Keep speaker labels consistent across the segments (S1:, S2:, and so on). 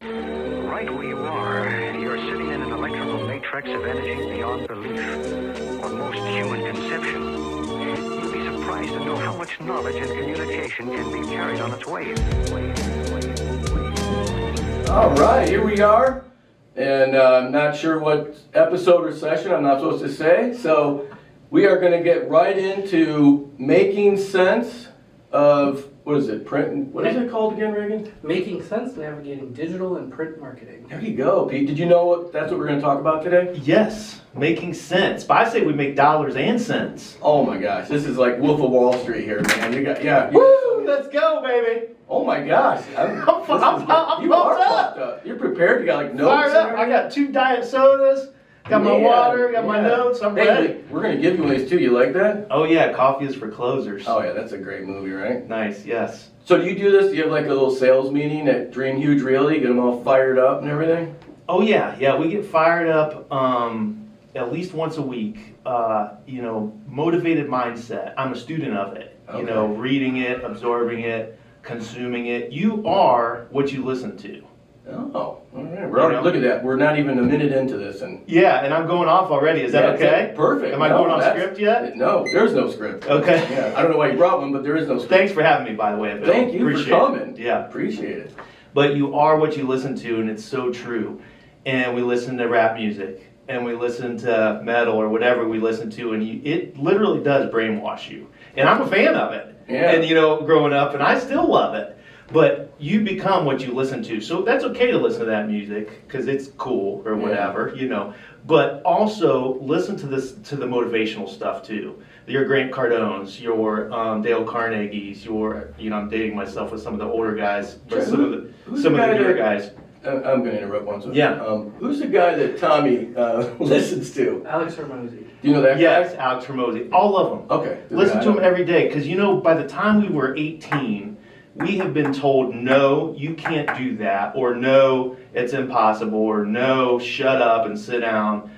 S1: Right where you are, you're sitting in an electrical matrix of energy beyond belief, or most human conception. You'd be surprised to know how much knowledge and communication can be carried on its waves.
S2: All right, here we are, and I'm not sure what episode or session I'm not supposed to say, so we are going to get right into making sense of, what is it, print, what is it called again, Reagan?
S3: Making sense navigating digital and print marketing.
S2: There you go, Pete. Did you know that's what we're going to talk about today?
S4: Yes, making sense. But I say we make dollars and cents.
S2: Oh my gosh, this is like Wolf of Wall Street here, man. You got, yeah.
S4: Woo! Let's go, baby.
S2: Oh my gosh. I'm
S4: you are
S2: pumped up. You're prepared. You got like notes.
S4: Fired up. I got 2 diet sodas. Got my water. Got my notes. I'm ready.
S2: We're going to give you one of these too. You like that?
S4: Oh yeah, coffee is for closers.
S2: Oh yeah, that's a great movie, right?
S4: Nice. Yes.
S2: So do you do this? Do you have like a little sales meeting at Dream Huge Realty? Get them all fired up and everything?
S4: Oh yeah. We get fired up at least once a week. Motivated mindset. I'm a student of it.
S2: Okay.
S4: Reading it, absorbing it, consuming it. You are what you listen to.
S2: Oh, all right. We're already, look at that. We're not even a minute into this. And
S4: yeah, I'm going off already. Is that okay?
S2: Perfect.
S4: Am I going on script yet?
S2: No, there's no script.
S4: Okay.
S2: Yeah, I don't know why you brought one, but there is no script.
S4: Thanks for having me, by the way, Bill.
S2: Thank you for coming.
S4: Yeah.
S2: Appreciate it.
S4: But you are what you listen to, and it's so true. And we listen to rap music, and we listen to metal or whatever we listen to, and it literally does brainwash you. And I'm a fan of it.
S2: Yeah.
S4: And growing up, and I still love it. But you become what you listen to. So that's okay to listen to that music because it's cool or whatever, But also listen to the motivational stuff too. Your Grant Cardones, your Dale Carnegie's, I'm dating myself with some of the older guys, but some of the newer guys.
S2: I'm going to interrupt once.
S4: Yeah.
S2: Who's the guy that Tommy listens to?
S3: Alex Hormozy.
S2: Do you know that guy?
S4: Yes, Alex Hormozy. All of them.
S2: Okay.
S4: Listen to them every day because by the time we were 18, we have been told, no, you can't do that, or no, it's impossible, or no, shut up and sit down,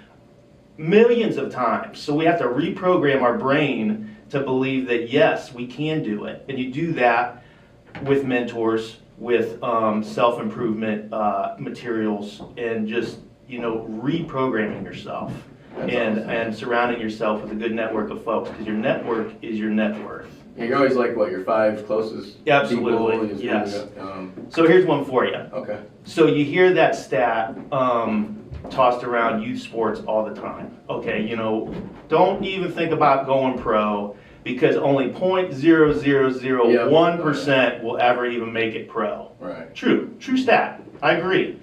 S4: millions of times. So we have to reprogram our brain to believe that, yes, we can do it. And you do that with mentors, with self-improvement materials, and just, reprogramming yourself.
S2: That's
S4: and
S2: awesome.
S4: surrounding yourself with a good network of folks, because your network is your net worth.
S2: Yeah, you're always like, what, your 5 closest
S4: Absolutely,
S2: people?
S4: yes. So here's one for you.
S2: Okay.
S4: So you hear that stat tossed around youth sports all the time. Okay, don't even think about going pro because only 0.0001% will ever even make it pro.
S2: Right.
S4: True stat. I agree.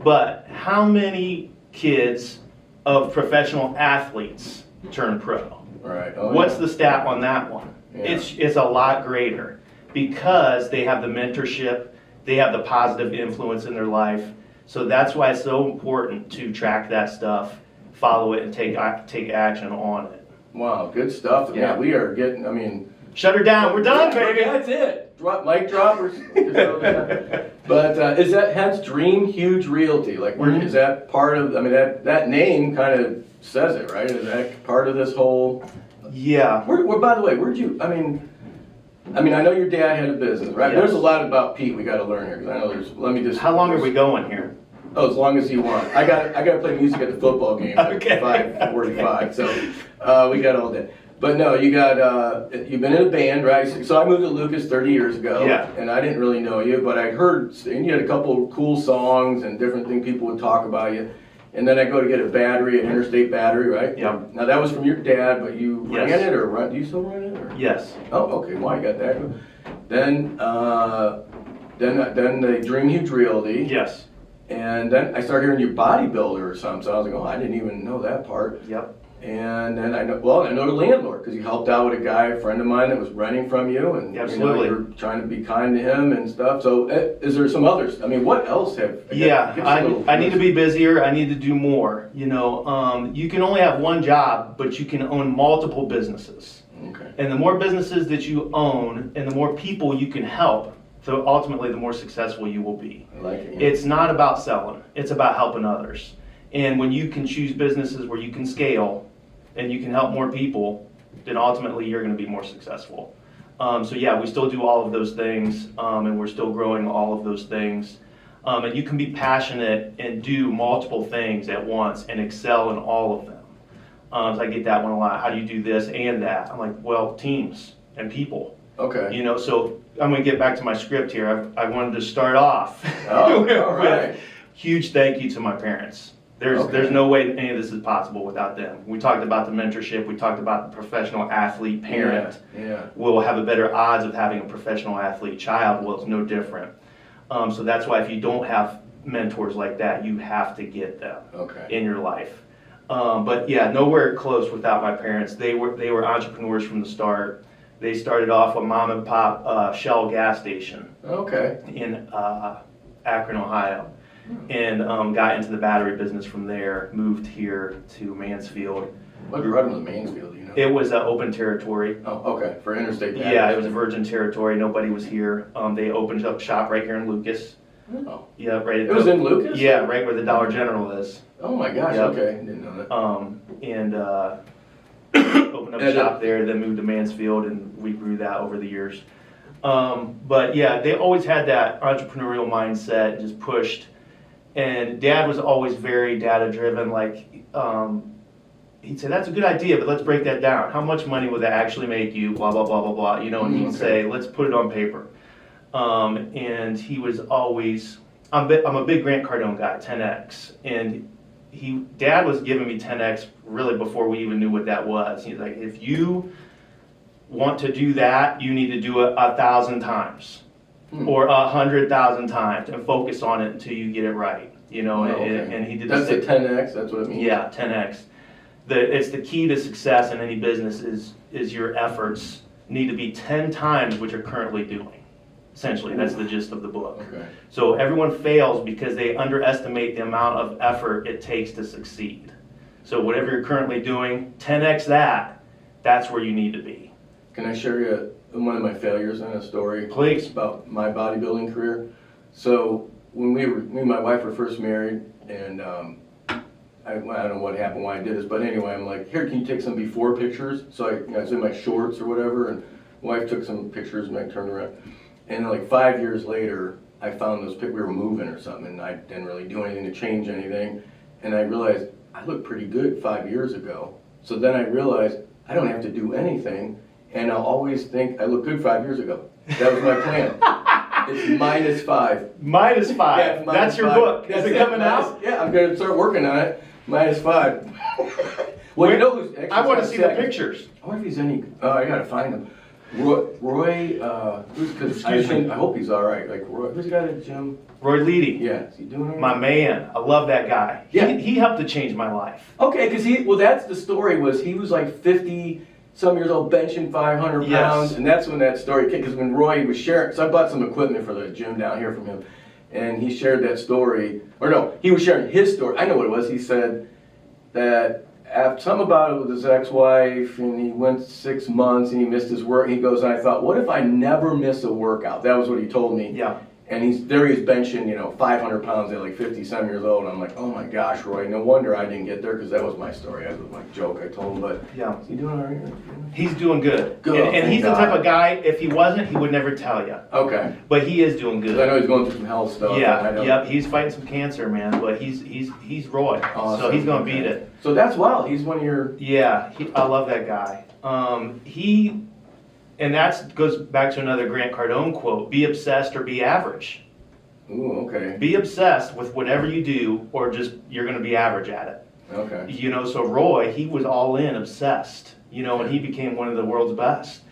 S4: But how many kids of professional athletes turn pro?
S2: Right.
S4: What's the stat on that one?
S2: Yeah.
S4: It's a lot greater because they have the mentorship, they have the positive influence in their life. So that's why it's so important to track that stuff, follow it, and take action on it.
S2: Wow, good stuff.
S4: Yeah.
S2: We are getting,
S4: Shut her down. We're done, baby.
S2: That's it. Mic drop. But is that hence Dream Huge Realty? Like, is that part of, that name kind of says it, right? Is that part of this whole...
S4: Yeah.
S2: By the way, where'd you, I know your dad had a business, right?
S4: Yes.
S2: There's a lot about Pete we got to learn here, because I know
S4: How long are we going here?
S2: Oh, as long as you want. I got to play music at the football game at
S4: Okay.
S2: 5:45, so we got all day. But no, you've been in a band, right? So I moved to Lucas 30 years ago,
S4: Yeah.
S2: and I didn't really know you, but I heard, and you had a couple of cool songs and different things people would talk about you. And then I go to get a battery, an Interstate battery, right?
S4: Yeah.
S2: Now that was from your dad, but you
S4: Yes.
S2: ran it or do you still run it? Or?
S4: Yes.
S2: Oh, okay. Well, I got that. Then the Dream Huge Realty.
S4: Yes.
S2: And then I started hearing you bodybuilder or something. So I was like, oh, I didn't even know that part.
S4: Yep.
S2: And then I know the landlord because you helped out with a friend of mine that was renting from you, and
S4: Absolutely.
S2: you were trying to be kind to him and stuff. So is there some others? What else have?
S4: I need to be busier. I need to do more. You can only have one job, but you can own multiple businesses.
S2: Okay.
S4: And the more businesses that you own, and the more people you can help, so ultimately the more successful you will be.
S2: I like it. Yeah.
S4: It's not about selling. It's about helping others. And when you can choose businesses where you can scale and you can help more people, then ultimately you're going to be more successful. We still do all of those things, and we're still growing all of those things. And you can be passionate and do multiple things at once and excel in all of them. So I get that one a lot. How do you do this and that? I'm like, well, teams and people.
S2: Okay.
S4: You know, so I'm going to get back to my script here. I wanted to start off
S2: Oh,
S4: with
S2: all right.
S4: huge thank you to my parents. There's no way any of this is possible without them. We talked about the mentorship. We talked about the professional athlete parent.
S2: Yeah.
S4: Will have a better odds of having a professional athlete child. Well, it's no different. So that's why if you don't have mentors like that, you have to get them in your life. But yeah, nowhere close without my parents. They were entrepreneurs from the start. They started off a mom and pop Shell gas station in Akron, Ohio, and got into the battery business from there. Moved here to Mansfield.
S2: What brought him to Mansfield, you know?
S4: It was open territory.
S2: Oh, okay, for interstate batteries.
S4: Yeah, it was virgin territory. Nobody was here. They opened up shop right here in Lucas.
S2: Oh.
S4: Yeah, right.
S2: It was in Lucas?
S4: Yeah, right where the Dollar General is.
S2: Oh my gosh,
S4: Yep.
S2: okay, didn't know that.
S4: And opened up a shop there, then moved to Mansfield, and we grew that over the years. But yeah, they always had that entrepreneurial mindset, just pushed. And Dad was always very data driven. Like, he'd say, "That's a good idea, but let's break that down. How much money would that actually make you? Blah blah blah blah blah." You know, and he'd say, "Let's put it on paper." And he was always. I'm a big Grant Cardone guy, 10X, and Dad was giving me 10X really before we even knew what that was. He's like, if you want to do that, you need to do it 1,000 times or 100,000 times and focus on it until you get it right. You know, and he did.
S2: That's a 10X. That's what it means.
S4: Yeah, 10X. It's the key to success in any business is your efforts need to be 10 times what you're currently doing. Essentially, that's the gist of the book.
S2: Okay.
S4: So everyone fails because they underestimate the amount of effort it takes to succeed. So whatever you're currently doing, 10x that's where you need to be.
S2: Can I share you one of my failures in a story?
S4: Please.
S2: About my bodybuilding career. So when me and my wife were first married, and I don't know what happened, why I did this, but anyway, I'm like, here, can you take some before pictures? So I was in my shorts or whatever, and my wife took some pictures, and I turned around. And like 5 years later, I found those pictures, we were moving or something, and I didn't really do anything to change anything. And I realized I looked pretty good 5 years ago. So then I realized I don't have to do anything, and I'll always think I looked good 5 years ago. That was my plan. It's -5.
S4: -5.
S2: Yeah,
S4: that's your
S2: -5.
S4: book. Is it coming out?
S2: Yeah, I'm going to start working on it. -5. Well, you know who's actually
S4: I want to see the
S2: second.
S4: pictures.
S2: I wonder if he's any. Oh, I gotta find him. Roy, because I hope he's all right. Like Roy, who's the guy at the gym?
S4: Roy Leedy.
S2: Yeah, is he doing all right?
S4: My man. I love that guy.
S2: Yeah.
S4: He helped to change my life.
S2: Okay, because that's the story was he was like 50-some years old, benching 500
S4: Yes.
S2: pounds, and that's when that story came. Because when Roy was sharing, so I bought some equipment for the gym down here from him, and he shared that story. Or no, he was sharing his story. I know what it was. He said that. Something about it with his ex-wife, and he went 6 months and he missed his work. He goes, and I thought, what if I never miss a workout? That was what he told me.
S4: Yeah.
S2: And he's benching, 500 pounds at like 50-some years old. And I'm like, oh my gosh, Roy, no wonder I didn't get there, because that was my story. That was my joke I told him. But
S4: Yeah.
S2: is he doing all right?
S4: He's doing good.
S2: Good,
S4: And
S2: thank
S4: he's the
S2: God.
S4: type of guy, if he wasn't, he would never tell you.
S2: Okay.
S4: But he is doing
S2: 'Cause I
S4: good.
S2: know he's going through some health stuff. and I
S4: Yeah,
S2: don't-
S4: yep, he's fighting some cancer, man, but he's Roy,
S2: Awesome.
S4: so he's gonna
S2: Okay.
S4: beat it.
S2: So that's wild. He's one of your.
S4: Yeah, I love that guy. And that goes back to another Grant Cardone quote: "Be obsessed or be average."
S2: Ooh, okay.
S4: Be obsessed with whatever you do, or just you're gonna be average at it.
S2: Okay.
S4: So Roy, he was all in, obsessed. And he became one of the world's best.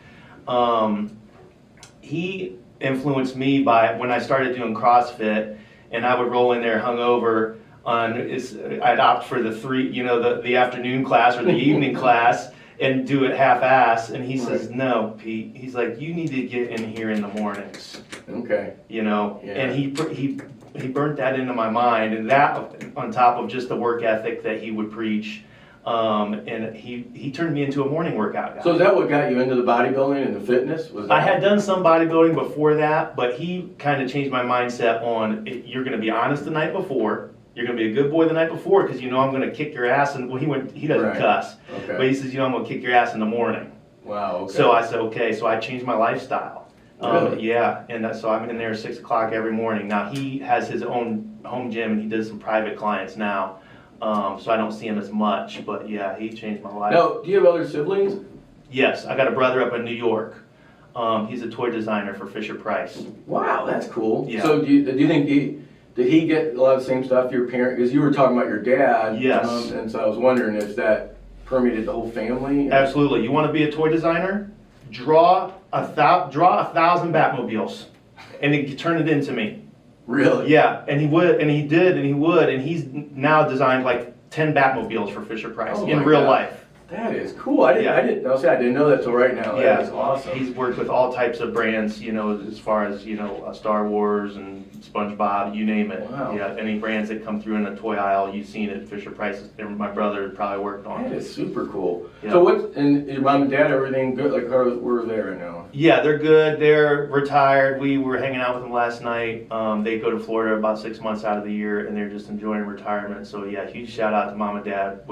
S4: He influenced me by when I started doing CrossFit, and I would roll in there hungover. I'd opt for the afternoon class or the evening class and do it half-ass. And he says, "No, Pete." He's like, "You need to get in here in the mornings."
S2: Okay.
S4: And he burnt that into my mind, and that on top of just the work ethic that he would preach. And he turned me into a morning workout guy.
S2: So is that what got you into the bodybuilding and the fitness? Was that...
S4: I had done some bodybuilding before that, but he kind of changed my mindset on you're going to be honest the night before. You're going to be a good boy the night before, because I'm going to kick your ass. And he doesn't
S2: Right.
S4: cuss,
S2: Okay.
S4: but he says, I'm going to kick your ass in the morning.
S2: Wow. Okay.
S4: So I said, okay. So I changed my lifestyle.
S2: Really?
S4: Yeah, and so I'm in there at 6 o'clock every morning. Now, he has his own home gym and he does some private clients now. So I don't see him as much, but yeah, he changed my life.
S2: Now, do you have other siblings?
S4: Yes, I got a brother up in New York. He's a toy designer for Fisher-Price.
S2: Wow, that's cool.
S4: Yeah.
S2: So do you think did he get a lot of the same stuff your parent, because you were talking about your dad.
S4: Yes.
S2: And so I was wondering if that permeated the whole family?
S4: Absolutely. You want to be a toy designer? Draw 1,000 Batmobiles, and turn it into me.
S2: Really?
S4: Yeah, and he would, and he did, and he would, and he's now designed like 10 Batmobiles for Fisher-Price
S2: Oh
S4: in
S2: my
S4: real
S2: God.
S4: life.
S2: That is cool. I didn't know that till right now.
S4: Yeah.
S2: That is awesome.
S4: He's worked with all types of brands, as far as, Star Wars and SpongeBob, you name it.
S2: Wow.
S4: Yeah, any brands that come through in the toy aisle, you've seen it. Fisher-Price, my brother probably worked on
S2: That
S4: it.
S2: is super cool.
S4: Yeah.
S2: So and your mom and dad, everything good? Like, how were they right now?
S4: Yeah, they're good. They're retired. We were hanging out with them last night. They go to Florida about 6 months out of the year, and they're just enjoying retirement. So yeah, huge shout out to mom and dad.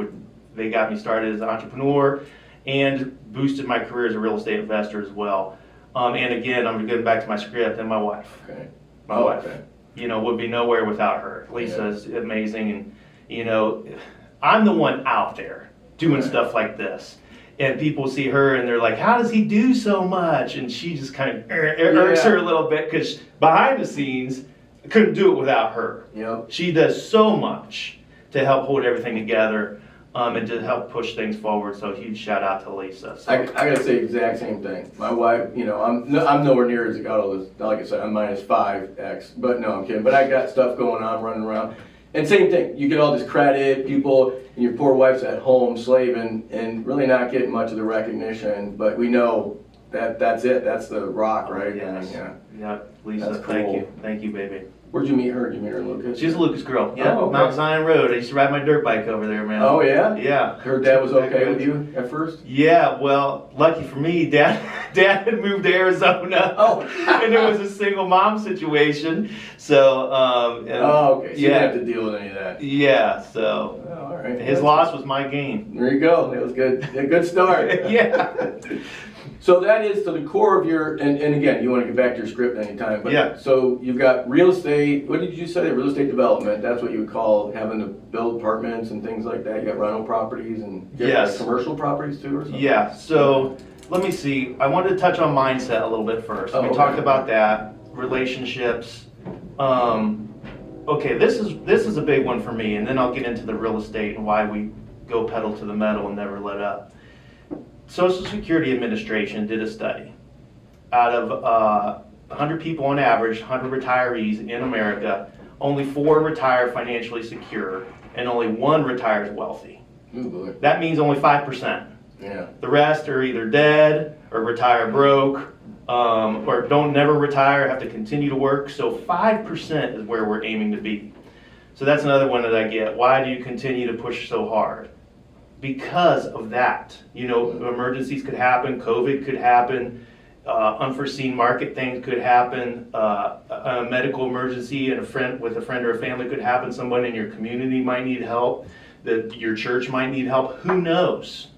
S4: They got me started as an entrepreneur and boosted my career as a real estate investor as well. And again, I'm getting back to my script and my wife.
S2: Okay.
S4: My wife, would be nowhere without her. Lisa's amazing, and I'm the one out there doing stuff like this. And people see her and they're like, how does he do so much? And she just kind of irks her a little bit, because behind the scenes, I couldn't do it without her.
S2: Yep.
S4: She does so much to help hold everything together and to help push things forward. So huge shout out to Lisa. So.
S2: I gotta say the exact same thing. My wife, I'm nowhere near as got all this. Like I said, I'm minus 5x. But no, I'm kidding. But I got stuff going on, running around. And same thing. You get all this credit, people, and your poor wife's at home slaving and really not getting much of the recognition. But we know that's it. That's the rock, right?
S4: Yes. Yeah, Lisa.
S2: That's cool.
S4: Thank you, baby.
S2: Where'd you meet her? Did you meet her in Lucas?
S4: She's a Lucas girl. Yeah,
S2: Oh, okay.
S4: Mount Zion Road. I used to ride my dirt bike over there, man.
S2: Oh yeah.
S4: Yeah.
S2: Her dad was okay with you at first?
S4: Yeah, well, lucky for me, Dad had moved to Arizona.
S2: Oh.
S4: And it was a single mom situation. So,
S2: Okay. So you didn't have to deal with any of that.
S4: Yeah, so
S2: Oh, all right.
S4: his loss was my gain.
S2: There you go. That was good. A good start.
S4: Yeah.
S2: So that is to the core of your, and again, you want to get back to your script anytime, but
S4: Yeah.
S2: so you've got real estate, what did you say, real estate development, that's what you would call having to build apartments and things like that, you got rental properties and you have,
S4: Yes.
S2: like, commercial properties too or something?
S4: Yeah, so let me see. I wanted to touch on mindset a little bit first.
S2: Oh,
S4: We
S2: okay.
S4: talked about that, relationships. Okay, this is a big one for me, and then I'll get into the real estate and why we go pedal to the metal and never let up. Social Security Administration did a study. Out of 100 people on average, 100 retirees in America, only 4 retire financially secure, and only 1 retires wealthy.
S2: Ooh, boy.
S4: That means only 5%.
S2: Yeah.
S4: The rest are either dead or retire broke, or don't never retire, have to continue to work. So 5% is where we're aiming to be. So that's another one that I get. Why do you continue to push so hard? Because of that. Emergencies could happen, COVID could happen, unforeseen market things could happen, a medical emergency with a friend or a family could happen, someone in your community might need help, your church might need help, who knows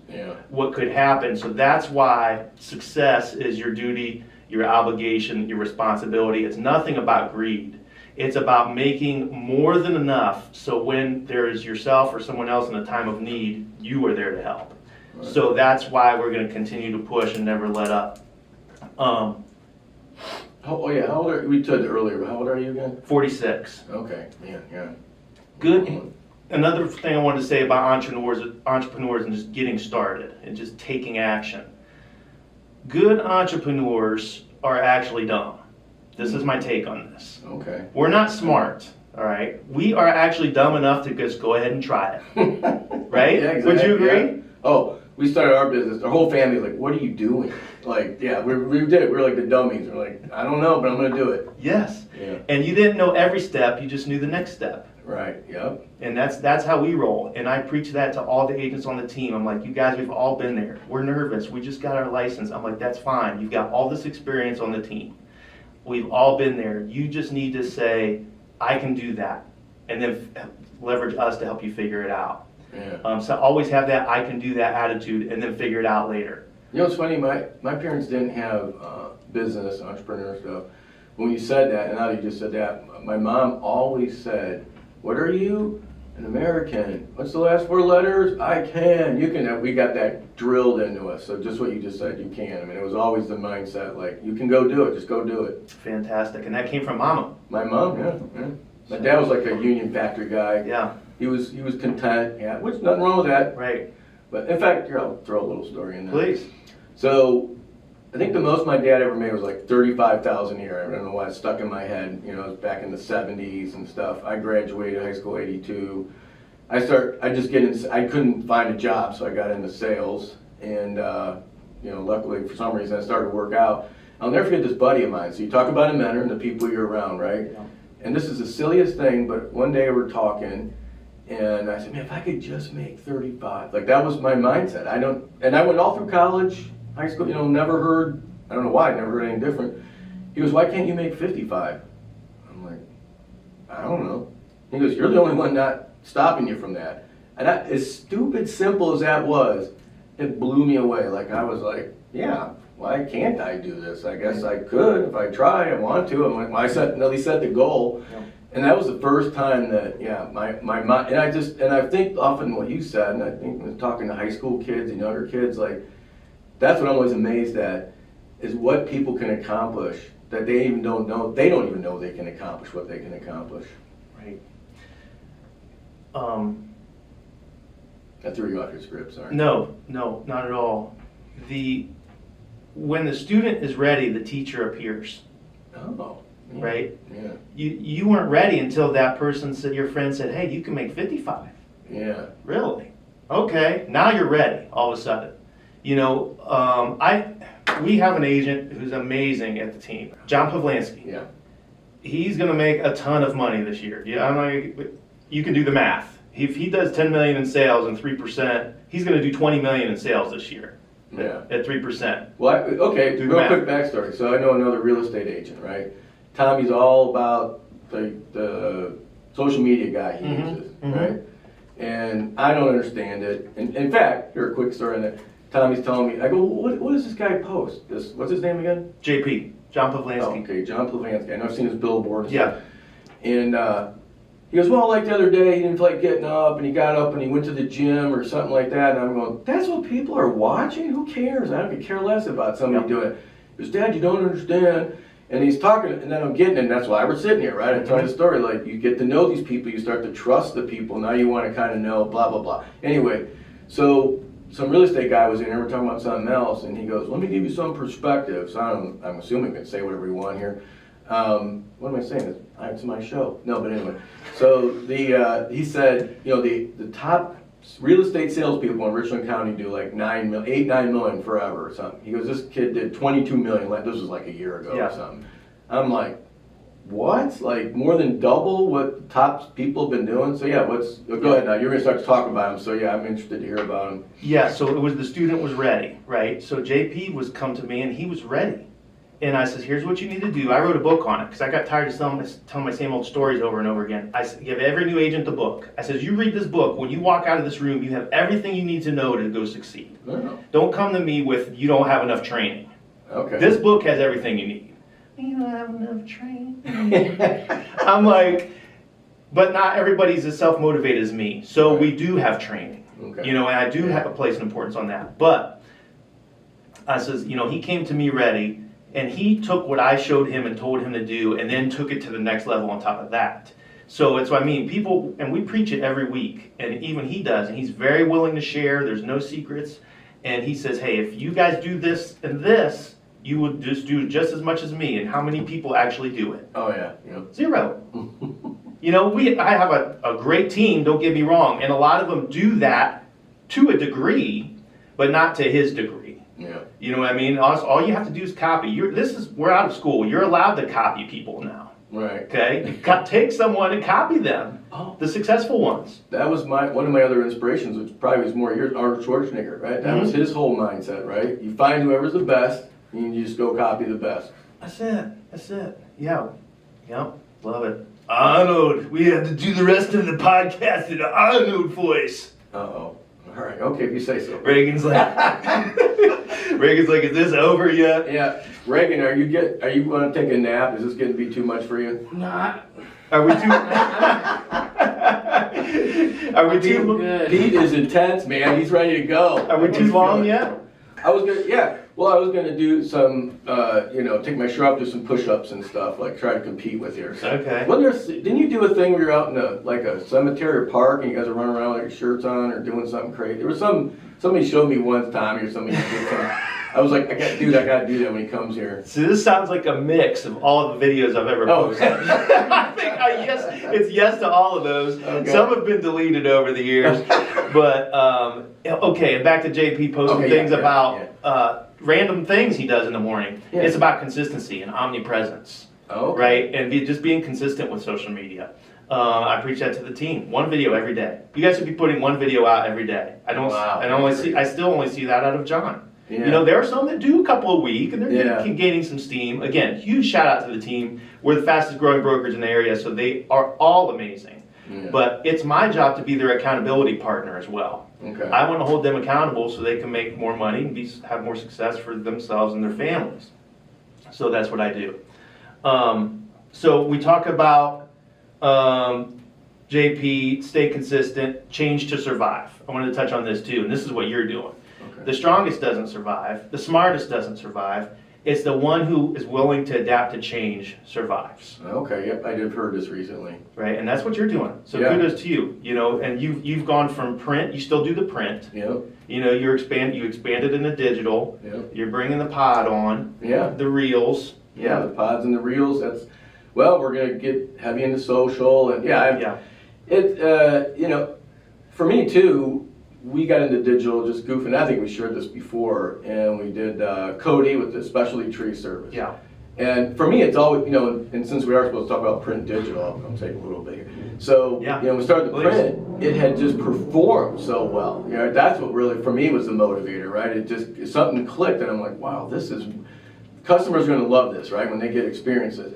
S4: what could happen. So that's why success is your duty, your obligation, your responsibility. It's nothing about greed. It's about making more than enough so when there is yourself or someone else in a time of need, you are there to help.
S2: Right.
S4: So that's why we're going to continue to push and never let up.
S2: How old are, we said earlier, but how old are you again?
S4: 46.
S2: Okay, yeah.
S4: Good. Another thing I wanted to say about entrepreneurs and just getting started and just taking action. Good entrepreneurs are actually dumb. This is my take on this.
S2: Okay.
S4: We're not smart, all right? We are actually dumb enough to just go ahead and try it, right?
S2: Yeah, exactly.
S4: Would you agree?
S2: Yeah. Oh, we started our business, our whole family was like, what are you doing? Like, yeah, we did it, we were like the dummies, we're like, I don't know, but I'm gonna do it.
S4: Yes.
S2: Yeah.
S4: And you didn't know every step, you just knew the next step.
S2: Right, yep.
S4: And that's how we roll. And I preach that to all the agents on the team. I'm like, you guys, we've all been there. We're nervous. We just got our license. I'm like, that's fine. You've got all this experience on the team. We've all been there. You just need to say, I can do that. And then leverage us to help you figure it out.
S2: Yeah.
S4: So always have that I can do that attitude and then figure it out later.
S2: You know, it's funny, my parents didn't have business, entrepreneur stuff. When you said that, and now you just said that, my mom always said, what are you? An American. What's the last 4 letters? I can. You can. We got that drilled into us. So just what you just said, you can. I mean, it was always the mindset, like, you can go do it. Just go do it.
S4: Fantastic. And that came from Mama.
S2: My mom, yeah. My dad was like a union factory guy.
S4: Yeah.
S2: He was content, yeah, which nothing wrong with that.
S4: Right.
S2: But in fact, here, I'll throw a little story in there.
S4: Please.
S2: So, I think the most my dad ever made was like $35,000 a year. I don't know why it stuck in my head. You know, it was back in the 70s and stuff. I graduated high school '82. I couldn't find a job, so I got into sales. And, you know, luckily for some reason I started to work out. I'll never forget this buddy of mine. So you talk about a mentor and the people you're around, right?
S4: Yeah.
S2: And this is the silliest thing, but one day we're talking, and I said, man, if I could just make 35. Like, that was my mindset. And I went all through college, high school, you know, never heard, I don't know why, I never heard anything different. He goes, why can't you make 55? I'm like, I don't know. He goes, you're the only one not stopping you from that. And as stupid, simple as that was, it blew me away. Like, I was like, yeah, why can't I do this? I guess I could if I try, I want to. And when I at least set the goal.
S4: Yeah.
S2: And that was the first time that, yeah, my mind, and I think often what you said, and I think when talking to high school kids and younger kids, like, that's what I'm always amazed at, is what people can accomplish that they don't even know they can accomplish what they can accomplish.
S4: Right.
S2: I threw you off your script, sorry.
S4: No, not at all. When the student is ready, the teacher appears.
S2: Oh. Yeah.
S4: Right?
S2: Yeah.
S4: You weren't ready until that person said, your friend said, hey, you can make 55.
S2: Yeah.
S4: Really? Okay, now you're ready all of a sudden. You know, we have an agent who's amazing at the team, John Pavlansky.
S2: Yeah.
S4: He's going to make a ton of money this year. You can do the math. If he does 10 million in sales and 3%, he's going to do 20 million in sales this year.
S2: Yeah.
S4: At 3%.
S2: Well, okay,
S4: Do the
S2: real quick
S4: math.
S2: backstory. So I know another real estate agent, right? Tommy's all about the social media guy he uses, right? And I don't understand it. And in fact, here's a quick story on that. Tommy's telling me, I go, what does this guy post? What's his name again?
S4: JP, John Pavlansky.
S2: Oh, okay, John Pavlansky. I know I've seen his billboard.
S4: Yeah.
S2: And he goes, well, like the other day, he didn't feel like getting up, and he got up and he went to the gym or something like that. And I'm going, that's what people are watching? Who cares? I don't care less about somebody doing it. He goes, Dad, you don't understand. And he's talking, and then I'm getting it, and that's why we're sitting here, right? I tell you the story, like, you get to know these people, you start to trust the people, now you want to kind of know, blah, blah, blah. Anyway, so some real estate guy was in here, we're talking about something else, and he goes, let me give you some perspective. So I'm assuming I can say whatever you want here. What am I saying? It's my show. No, but anyway. So he said, you know, the top real estate salespeople in Richland County do like 9 million forever or something. He goes, this kid did 22 million. This was like a year ago or something. I'm like, what? Like more than double what the top people have been doing? So yeah, go ahead now. You're gonna start to talk about him. So yeah, I'm interested to hear about him.
S4: Yeah, so it was the student was ready, right? So JP was come to me and he was ready. And I said, here's what you need to do. I wrote a book on it because I got tired of telling my same old stories over and over again. I said, give every new agent the book. I said, you read this book. When you walk out of this room, you have everything you need to know to go succeed.
S2: Oh.
S4: Don't come to me with, you don't have enough training.
S2: Okay.
S4: This book has everything you need. You don't have enough training. I'm like, but not everybody's as self-motivated as me. So we do have training.
S2: Okay.
S4: You know, and I do have a place and importance on that. But I says, you know, he came to me ready. And he took what I showed him and told him to do and then took it to the next level on top of that. So it's what I mean, people, and we preach it every week, and even he does, and he's very willing to share, there's no secrets. And he says, hey, if you guys do this and this, you would just do just as much as me. And how many people actually do it?
S2: Oh yeah.
S4: Zero. You know, I have a great team, don't get me wrong, and a lot of them do that to a degree, but not to his degree.
S2: Yeah.
S4: You know what I mean? All you have to do is copy. We're out of school. You're allowed to copy people now.
S2: Right.
S4: Okay? Take someone and copy them.
S2: Oh.
S4: The successful ones.
S2: That was one of my other inspirations, which probably was more yours, Arnold Schwarzenegger, right? That was his whole mindset, right? You find whoever's the best, and you just go copy the best.
S4: That's it. Yeah. Love it. Arnold. We have to do the rest of the podcast in an Arnold voice.
S2: Uh-oh. All right, okay, if you say so.
S4: Reagan's like, is this over yet?
S2: Yeah, Reagan, are you going to take a nap? Is this going to be too much for you?
S3: Nah,
S4: Are we too? Are we
S3: I'm doing
S4: too?
S3: good.
S2: Pete is intense, man. He's ready to go.
S4: Are we too long yet?
S2: I was gonna do some, take my shirt off, do some push-ups and stuff, like try to compete with you. So.
S4: Okay.
S2: Didn't you do a thing where you're out in a cemetery or park and you guys are running around with your shirts on or doing something crazy? There was somebody showed me one time or something. I was like, I gotta do that when he comes here.
S4: So this sounds like a mix of all the videos I've ever posted. I think it's yes to all of those.
S2: Okay.
S4: Some have been deleted over the years, but okay. And back to JP posting things about random things he does in the morning.
S2: Yeah.
S4: It's about consistency and omnipresence,
S2: Oh, okay.
S4: right? And just being consistent with social media. I preach that to the team. One video every day. You guys should be putting one video out every day. I still only see that out of John.
S2: Yeah.
S4: You know, there are some that do a couple a week, and they're
S2: Yeah.
S4: gaining some steam. Again, huge shout out to the team. We're the fastest growing brokerage in the area, so they are all amazing.
S2: Yeah.
S4: But it's my job to be their accountability partner as well.
S2: Okay.
S4: I want to hold them accountable so they can make more money and have more success for themselves and their families. So that's what I do. So we talk about JP, stay consistent, change to survive. I wanted to touch on this too, and this is what you're doing.
S2: Okay.
S4: The strongest doesn't survive. The smartest doesn't survive. It's the one who is willing to adapt to change survives,
S2: Okay, yep, I did heard this recently.
S4: right? And that's what you're doing. So
S2: Yeah.
S4: kudos to you. You know, and you've gone from print. You still do the print.
S2: Yep,
S4: You know, you expanded into digital.
S2: yep.
S4: You're bringing the pod on.
S2: Yeah.
S4: The reels.
S2: Yeah, the pods and the reels, we're gonna get heavy into social and
S4: Yeah.
S2: For me too, we got into digital just goofing. I think we shared this before, and we did Cody with the specialty tree service.
S4: Yeah.
S2: And for me, it's always, and since we are supposed to talk about print digital, I'll take a little bit here. So,
S4: Yeah.
S2: we started the
S4: Please.
S2: print, it had just performed so well. You know, that's what really, for me, was the motivator, right? Something clicked, and I'm like, wow, customers are gonna love this, right, when they get experiences.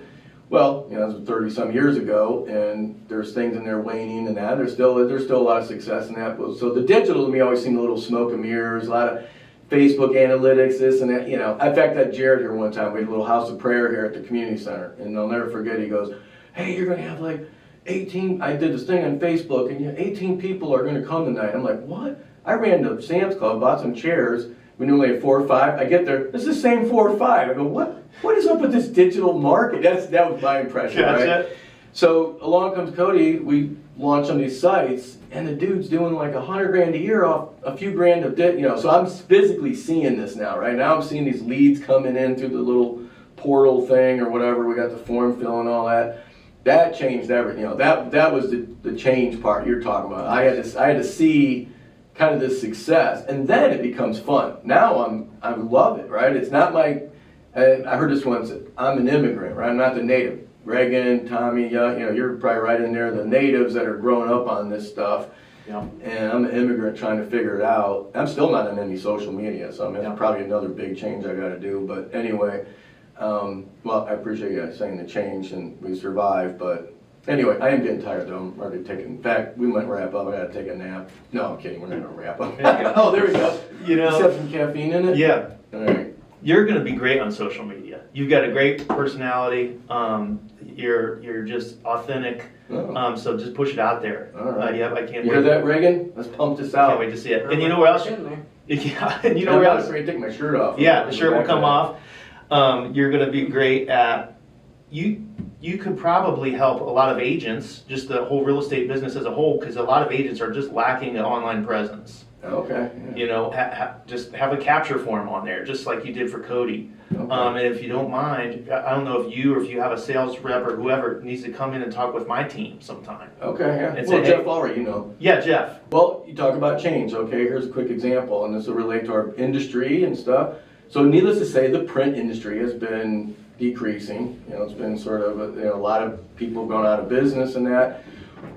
S2: Well, that was 30-some years ago, and there's things in there waning and that. There's still a lot of success in that. So the digital to me always seemed a little smoke and mirrors, a lot of Facebook analytics, this and that. In fact, I had Jared here one time. We had a little house of prayer here at the community center, and I'll never forget. He goes, "Hey, you're gonna have like 18." I did this thing on Facebook, and 18 people are gonna come tonight. I'm like, what? I ran to Sam's Club, bought some chairs. We normally have 4 or 5. I get there, it's the same 4 or 5. I go, what is up with this digital market? That was my impression,
S4: Gotcha.
S2: right? So along comes Cody, we launch on these sites, and the dude's doing like $100,000 a year off a few grand of so I'm physically seeing this now, right? Now I'm seeing these leads coming in through the little portal thing or whatever, we got the form fill and all that. That changed everything, that was the change part you're talking about. I had to see kind of this success, and then it becomes fun. Now I love it, right? It's not like, I heard this once, I'm an immigrant, right? I'm not the native. Reagan, Tommy, you're probably right in there, the natives that are growing up on this stuff.
S4: Yeah.
S2: And I'm an immigrant trying to figure it out. I'm still not on any social media, so that's probably another big change I gotta do. But anyway, I appreciate you guys saying the change and we survived, but anyway, I am getting tired though. I'm already in fact, we might wrap up. I gotta take a nap. No, I'm kidding. We're not gonna wrap up. Oh, there we go.
S4: You know.
S2: Does it have some caffeine in it?
S4: Yeah.
S2: All right.
S4: You're going to be great on social media. You've got a great personality. You're just authentic.
S2: Oh.
S4: So just push it out there.
S2: All right.
S4: I can't
S2: You
S4: wait.
S2: hear that, Reagan? Let's pump this
S4: Can't
S2: out.
S4: wait to see it. And you know where else?
S3: In there.
S4: Yeah. And you know
S2: I'm
S4: where
S2: not
S4: else?
S2: afraid to take my shirt off.
S4: Yeah, the shirt will
S2: Back
S4: come
S2: to
S4: off. You're going to be great at. You could probably help a lot of agents, just the whole real estate business as a whole, because a lot of agents are just lacking an online presence.
S2: that. Okay. Yeah.
S4: Just have a capture form on there, just like you did for Cody.
S2: Okay.
S4: And if you don't mind, I don't know if you or if you have a sales rep or whoever needs to come in and talk with my team sometime.
S2: Okay, yeah.
S4: And
S2: Well,
S4: say,
S2: Jeff
S4: hey-
S2: already,
S4: Yeah, Jeff.
S2: Well, you talk about change, okay? Here's a quick example, and this will relate to our industry and stuff. So needless to say, the print industry has been decreasing. It's been sort of, a lot of people going out of business and that.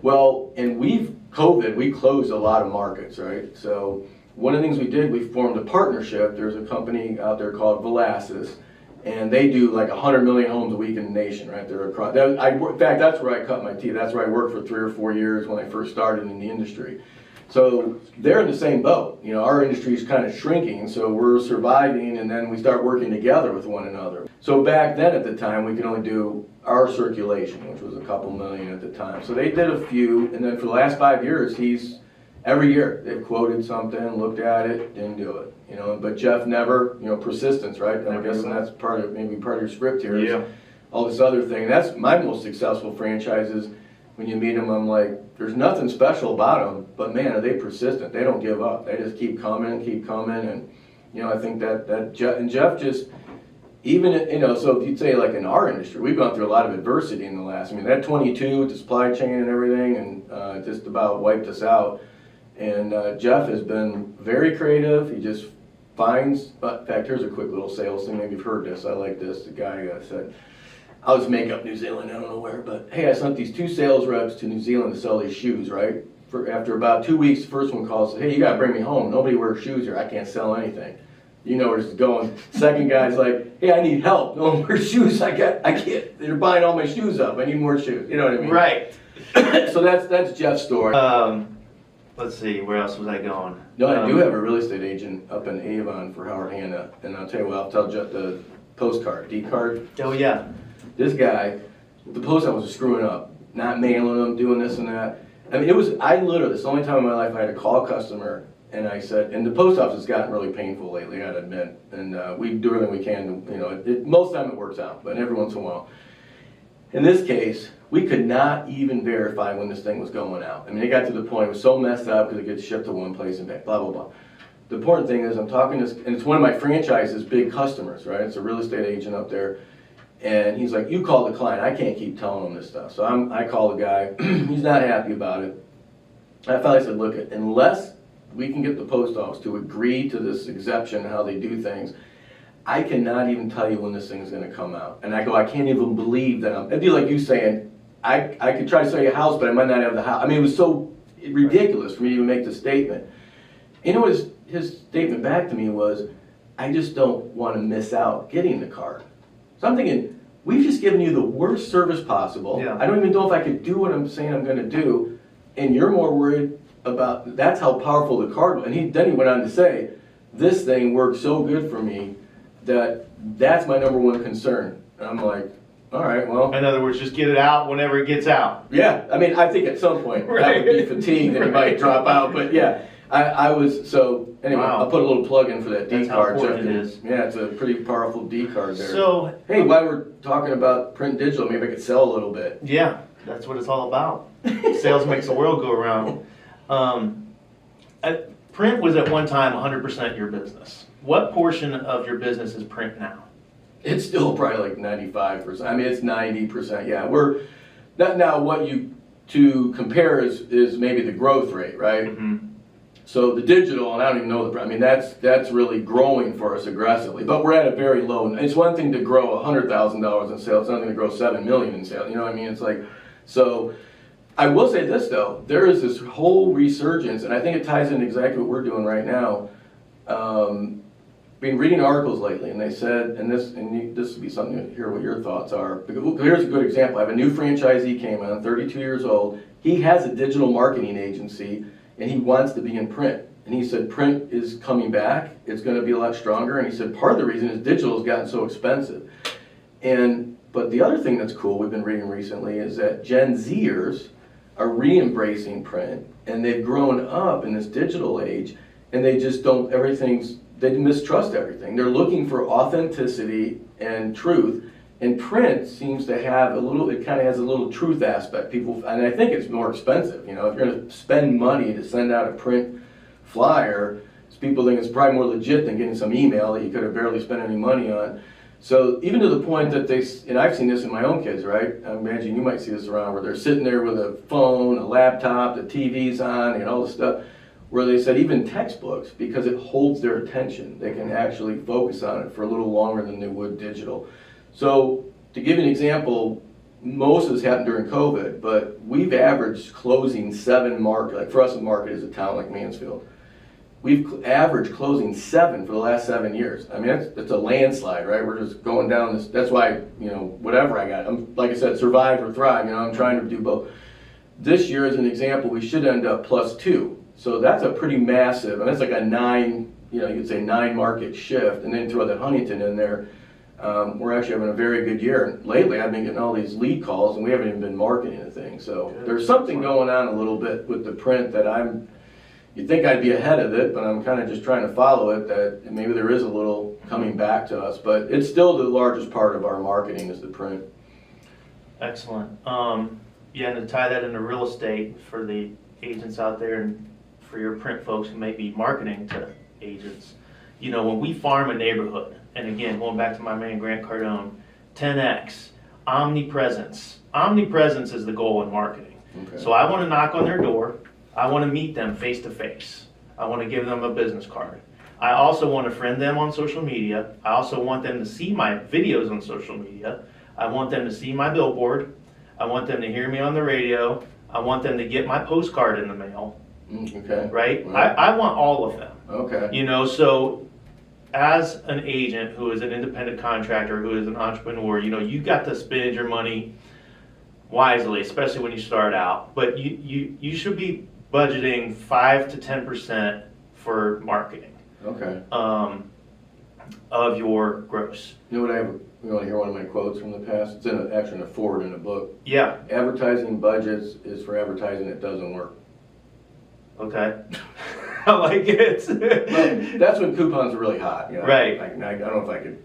S2: Well, and we closed a lot of markets, right? So one of the things we did, we formed a partnership. There's a company out there called Velasquez, And they do like 100 million homes a week in the nation, right? They're across. In fact, that's where I cut my teeth. That's where I worked for 3 or 4 years when I first started in the industry. So they're in the same boat. You know, our industry is kind of shrinking, so we're surviving, and then we start working together with one another. So back then at the time, we could only do our circulation, which was a couple million at the time. So they did a few, and then for the last 5 years, every year, they've quoted something, looked at it, didn't do it. You know, but Jeff never, persistence, right? And I guess that's part of your script here.
S4: Yeah.
S2: All this other thing. And that's my most successful franchises. When you meet them, I'm like, there's nothing special about them, but man, are they persistent? They don't give up. They just keep coming, and I think that Jeff just, even so if you'd say like in our industry, we've gone through a lot of adversity in the last. I mean, that 22 with the supply chain and everything, and just about wiped us out. And Jeff has been very creative. He just finds. In fact, here's a quick little sales thing. Maybe you've heard this. I like this. The guy said, I was make up New Zealand, I don't know where, but hey, I sent these 2 sales reps to New Zealand to sell these shoes, right? After about 2 weeks, the first one calls, said, hey, you gotta bring me home. Nobody wears shoes here. I can't sell anything. You know where this is going. Second guy's like, hey, I need help. No one wears shoes. I can't. They're buying all my shoes up. I need more shoes. You know what I mean?
S4: Right.
S2: So that's Jeff's story.
S4: Let's see, where else was I going?
S2: No, I do have a real estate agent up in Avon for Howard Hanna, and I'll tell you what, I'll tell Jeff the postcard, D-card.
S4: Oh, yeah.
S2: This guy, the post office was screwing up, not mailing them, doing this and that. I mean, I literally, it's the only time in my life I had to call a customer, and I said, and the post office has gotten really painful lately, I gotta admit, and we do everything we can to, most of the time it works out, but every once in a while. In this case, we could not even verify when this thing was going out. I mean, it got to the point, it was so messed up because it gets shipped to one place and back, blah, blah, blah. The important thing is I'm talking to, and it's one of my franchise's big customers, right? It's a real estate agent up there. And he's like, you call the client, I can't keep telling him this stuff. So I call the guy, he's not happy about it. I finally said, look, unless we can get the post office to agree to this exception, how they do things, I cannot even tell you when this thing's gonna come out. And I go, I can't even believe that it'd be like you saying, I could try to sell you a house, but I might not have the house. I mean, it was so ridiculous for me to even make the statement. You know what his statement back to me was, I just don't want to miss out getting the card. So I'm thinking, we've just given you the worst service possible.
S4: Yeah.
S2: I don't even know if I could do what I'm saying I'm gonna do, and you're more worried about, that's how powerful the card was. And then he went on to say, this thing worked so good for me that's my number one concern. And I'm like, all right, well.
S4: In other words, just get it out whenever it gets out.
S2: Yeah, I mean, I think at some point that would be fatigued and he might drop out, but yeah. I was, so anyway,
S4: Wow.
S2: I'll put a little plug in for that
S4: That's
S2: D
S4: how
S2: card.
S4: important
S2: Jeff
S4: it
S2: can-
S4: is.
S2: Yeah, it's a pretty powerful D card there.
S4: So,
S2: Hey, while we're talking about print and digital, maybe I could sell a little bit.
S4: yeah, that's what it's all about. Sales makes the world go around. Print was at one time 100% your business. What portion of your business is print now?
S2: It's still probably like 95%. I mean, it's 90%. Yeah, we're not now. What you to compare is maybe the growth rate, right?
S4: Mm-hmm.
S2: So the digital, and I don't even know I mean, that's really growing for us aggressively. But we're at a very low. It's one thing to grow $100,000 in sales. It's nothing to grow $7 million in sales. You know what I mean? It's like so. I will say this though, there is this whole resurgence, and I think it ties in exactly what we're doing right now. Been reading articles lately, and they said, and this would be something to hear what your thoughts are. Because here's a good example. I have a new franchisee came on, 32 years old. He has a digital marketing agency, and he wants to be in print. And he said print is coming back. It's going to be a lot stronger. And he said part of the reason is digital has gotten so expensive. But the other thing that's cool we've been reading recently is that Gen Zers are re-embracing print, and they've grown up in this digital age, and they just don't, they mistrust everything. They're looking for authenticity and truth, and print seems to have it kind of has a little truth aspect. People, and I think it's more expensive. If you're gonna spend money to send out a print flyer, people think it's probably more legit than getting some email that you could have barely spent any money on. So even to the point that and I've seen this in my own kids, right? I imagine you might see this around where they're sitting there with a phone, a laptop, the TV's on, and all this stuff, where they said even textbooks, because it holds their attention, they can actually focus on it for a little longer than they would digital. So to give you an example, most of this happened during COVID, but we've averaged closing 7 market, like for us a market is a town like Mansfield. we've averaged closing 7 for the last 7 years. I mean, it's a landslide, right? We're just going down this. That's why, whatever I got, I'm, like I said, survive or thrive. I'm trying to do both. This year, as an example, we should end up +2. So that's a pretty massive, and that's like a 9, you could say 9 market shift, and then throw the Huntington in there. We're actually having a very good year. And lately, I've been getting all these lead calls, and we haven't even been marketing a thing. So there's something going on a little bit with the print that you'd think I'd be ahead of it, but I'm kind of just trying to follow it, that maybe there is a little coming back to us, but it's still the largest part of our marketing is the print.
S4: Excellent. Yeah, and to tie that into real estate for the agents out there and for your print folks who may be marketing to agents, when we farm a neighborhood, and again, going back to my man Grant Cardone, 10X, omnipresence. Omnipresence is the goal in marketing.
S2: Okay.
S4: So I want to knock on their door. I want to meet them face to face. I want to give them a business card. I also want to friend them on social media. I also want them to see my videos on social media. I want them to see my billboard. I want them to hear me on the radio. I want them to get my postcard in the mail.
S2: Okay.
S4: Right? I want all of them.
S2: Okay.
S4: So as an agent who is an independent contractor, who is an entrepreneur, you got to spend your money wisely, especially when you start out. But you should be budgeting 5 to 10% for marketing.
S2: Okay.
S4: Of your gross.
S2: You know what you want to hear one of my quotes from the past? It's actually in a forward in a book.
S4: Yeah.
S2: Advertising budgets is for advertising that doesn't work.
S4: Okay. I like it.
S2: Well, that's when coupons are really hot.
S4: Right.
S2: I don't know if I could.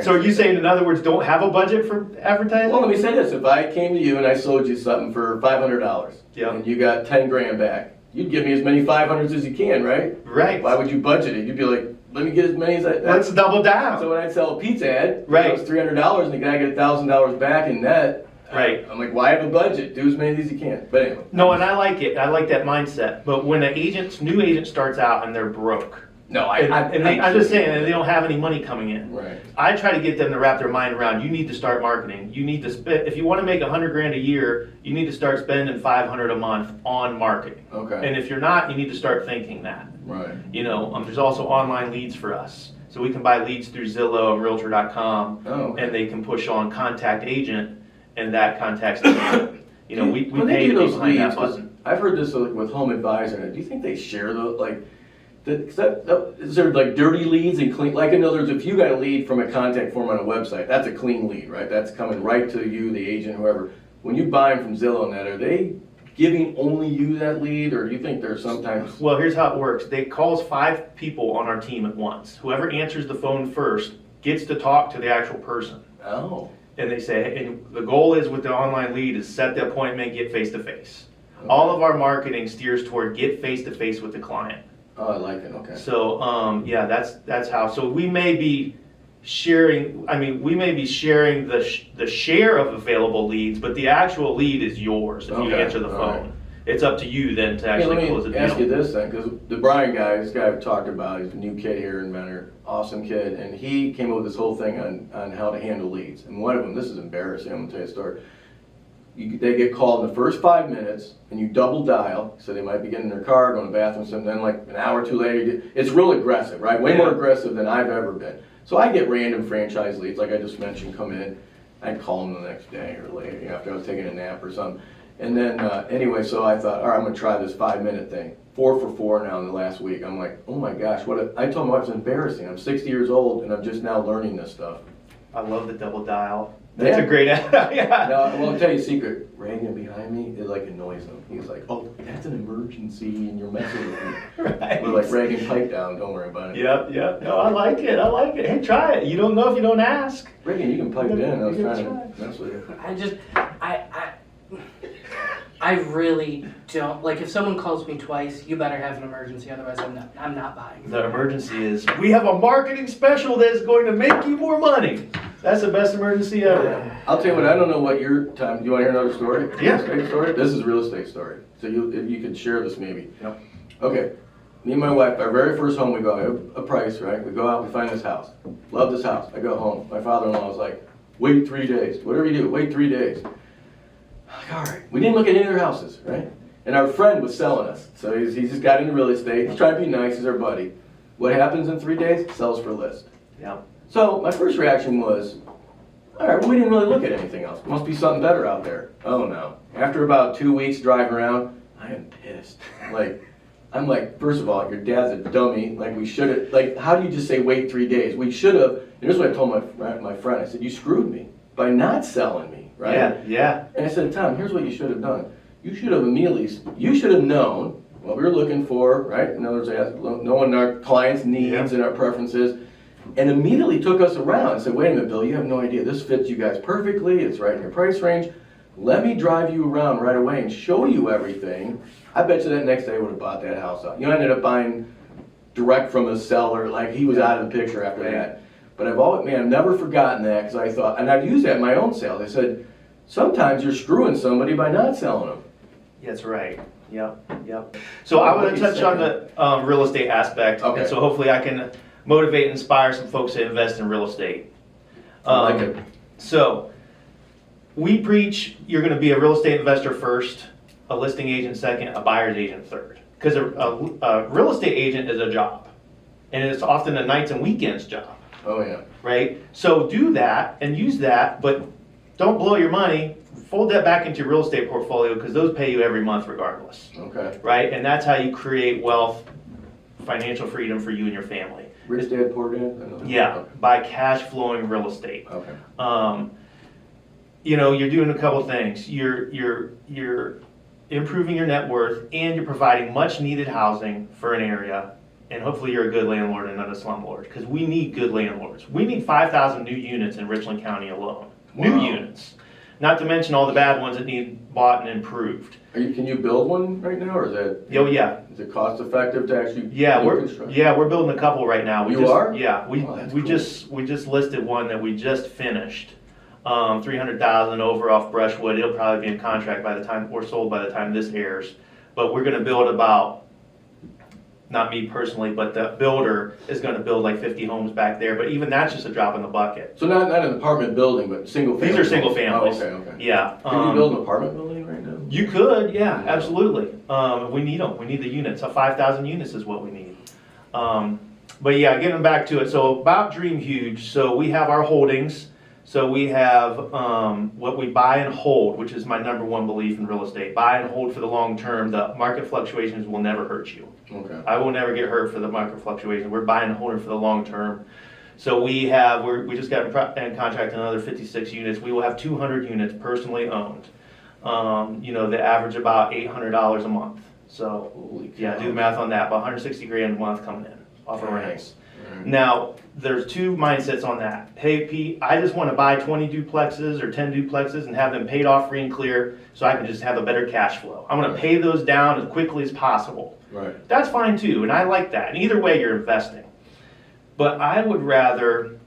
S4: So are you saying, in other words, don't have a budget for advertising?
S2: Well, let me say this. If I came to you and I sold you something for $500 and you got 10 grand back, you'd give me as many 500s as you can, right?
S4: Right.
S2: Why would you budget it? You'd be like, let me get as many as I...
S4: Let's double down.
S2: So when I sell a pizza ad,
S4: right,
S2: it's $300 and the guy get $1,000 back in net.
S4: Right.
S2: I'm like, why have a budget? Do as many as you can. But anyway.
S4: No, and I like it. I like that mindset. But when an new agent starts out and they're broke,
S2: no,
S4: I'm just saying, they don't have any money coming in.
S2: Right.
S4: I try to get them to wrap their mind around, you need to start marketing. You need to spend, if you want to make $100 grand a year, you need to start spending $500 a month on marketing.
S2: Okay.
S4: And if you're not, you need to start thinking that.
S2: Right.
S4: There's also online leads for us. So we can buy leads through Zillow and Realtor.com, and they can push on contact agent, and that contacts agent. We pay to be behind that button.
S2: I've heard this with Home Advisor. Do you think they share is there like dirty leads and clean? Like in other words, if you got a lead from a contact form on a website, that's a clean lead, right? That's coming right to you, the agent, whoever. When you buy them from Zillow and that, are they giving only you that lead, or do you think there's sometimes?
S4: Well, here's how it works. They calls 5 people on our team at once. Whoever answers the phone first gets to talk to the actual person.
S2: Oh.
S4: And they say, and the goal is with the online lead is set the appointment, get face to face. All of our marketing steers toward get face to face with the client.
S2: Oh, I like it. Okay.
S4: So, that's how. So we may be sharing. the share of available leads, but the actual lead is yours if you answer the phone. Right. It's up to you then to actually close the deal.
S2: Let me ask you this then, because the Brian guy, this guy I've talked about, he's a new kid here in Mentor, awesome kid, and he came up with this whole thing on how to handle leads. And one of them, this is embarrassing, I'm gonna tell you a story. They get called in the first 5 minutes, and you double dial, so they might be getting in their car, going to the bathroom, something, then like an hour or two later, it's real aggressive, right? Way more aggressive than I've ever been. So I get random franchise leads, like I just mentioned, come in. I'd call them the next day or later, after I was taking a nap or something. And then, anyway, so I thought, all right, I'm going to try this 5-minute thing. 4 for 4 now in the last week. I'm like, oh my gosh, I told my wife, it's embarrassing. I'm 60 years old, and I'm just now learning this stuff.
S4: I love the double dial. That's a great ad.
S2: Yeah. No, well, I'll tell you a secret. Reagan behind me, it like annoys him. He's like, oh, that's an emergency, and you're messing with me.
S4: Right.
S2: We're like, Reagan, pipe down. Don't worry about it.
S4: Yep. No, I like it. Hey, try it. You don't know if you don't ask.
S2: Reagan, you can pipe it in. I was trying to mess with you.
S3: I really don't, like, if someone calls me twice, you better have an emergency, otherwise I'm not buying.
S4: The emergency is, we have a marketing special that is going to make you more money. That's the best emergency ever.
S2: I'll tell you what, I don't know what your time, do you want to hear another story?
S4: Yeah.
S2: Real estate story? This is a real estate story. So you could share this maybe.
S4: Yep.
S2: Okay. Me and my wife, our very first home, we go, a price, right? We go out, we find this house. Love this house. I go home. My father-in-law was like, wait 3 days. Whatever you do, wait 3 days. I'm like, all right. We didn't look at any other houses, right? And our friend was selling us. So he's just got into real estate. He's trying to be nice. He's our buddy. What happens in 3 days? Sells for list.
S4: Yeah.
S2: So my first reaction was, all right, well, we didn't really look at anything else. Must be something better out there. Oh no. After about 2 weeks driving around, I am pissed. I'm like, first of all, your dad's a dummy. Like, we should have, like, how do you just say wait 3 days? We should have, and here's what I told my friend. I said, you screwed me by not selling me, right?
S4: Yeah, yeah.
S2: And I said, Tom, here's what you should have done. You should have you should have known what we were looking for, right? In other words, knowing our clients' needs and our preferences, and immediately took us around and said, wait a minute, Bill, you have no idea. This fits you guys perfectly. It's right in your price range. Let me drive you around right away and show you everything. I bet you that next day I would have bought that house out. I ended up buying direct from the seller. Like, he was out of the picture after that. But I've never forgotten that, because I thought, and I've used that in my own sales. I said, sometimes you're screwing somebody by not selling them.
S4: That's right. Yep. So I want to touch on the real estate aspect.
S2: Okay.
S4: And so hopefully I can motivate and inspire some folks to invest in real estate.
S2: I like it.
S4: So we preach you're going to be a real estate investor first, a listing agent second, a buyer's agent third. Because a real estate agent is a job. And it's often a nights and weekends job.
S2: Oh, yeah.
S4: Right? So do that and use that, but don't blow your money. Fold that back into your real estate portfolio, because those pay you every month regardless.
S2: Okay.
S4: Right? And that's how you create wealth, financial freedom for you and your family.
S2: Rich Dad, Poor Dad? I don't know.
S4: Yeah, by cash flowing real estate.
S2: Okay.
S4: You're doing a couple things. You're improving your net worth, and you're providing much needed housing for an area. And hopefully you're a good landlord and not a slumlord, because we need good landlords. We need 5,000 new units in Richland County alone.
S2: Wow.
S4: New units. Not to mention all the bad ones that need bought and improved.
S2: Can you build one right now, or is that?
S4: Oh, yeah.
S2: Is it cost effective to actually?
S4: Yeah,
S2: construct?
S4: we're building a couple right now.
S2: You are?
S4: Yeah, we
S2: Cool.
S4: just listed one that we just finished. 300,000 over off Brushwood. It'll probably be in contract by the time, or sold by the time this airs. But we're gonna build about, not me personally, but the builder is gonna build like 50 homes back there. But even that's just a drop in the bucket.
S2: So not an apartment building, but single family?
S4: These are single families.
S2: Oh, okay.
S4: Yeah.
S2: Can you build an apartment building right now?
S4: You could, yeah, absolutely. We need them. We need the units. So 5,000 units is what we need. But yeah, getting back to it. So about Dream Huge. So we have our holdings. So we have what we buy and hold, which is my number one belief in real estate. Buy and hold for the long term. The market fluctuations will never hurt you.
S2: Okay.
S4: I will never get hurt for the market fluctuations. We're buying and holding for the long term. So we just got in contract another 56 units. We will have 200 units personally owned. They average about $800 a month. So
S2: Holy cow.
S4: yeah, do the math on that. About 160 grand a month coming in off of rents.
S2: Right.
S4: Now, there's two mindsets on that. Hey, Pete, I just want to buy 20 duplexes or 10 duplexes and have them paid off free and clear so I can just have a better cash flow. I want to pay those down as quickly as possible.
S2: Right.
S4: That's fine too, and I like that. And either way, you're investing. But I would rather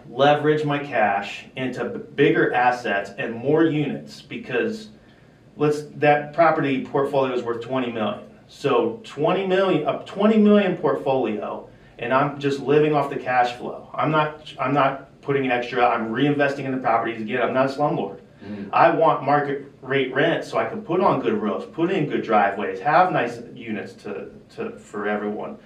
S4: leverage my cash into bigger assets and more units, because that property portfolio is worth 20 million. So 20 million portfolio, and I'm just living off the cash flow. I'm not putting extra. I'm reinvesting in the properties again. I'm not a slumlord. I want market rate rent so I can put on good roofs, put in good driveways, have nice units for everyone.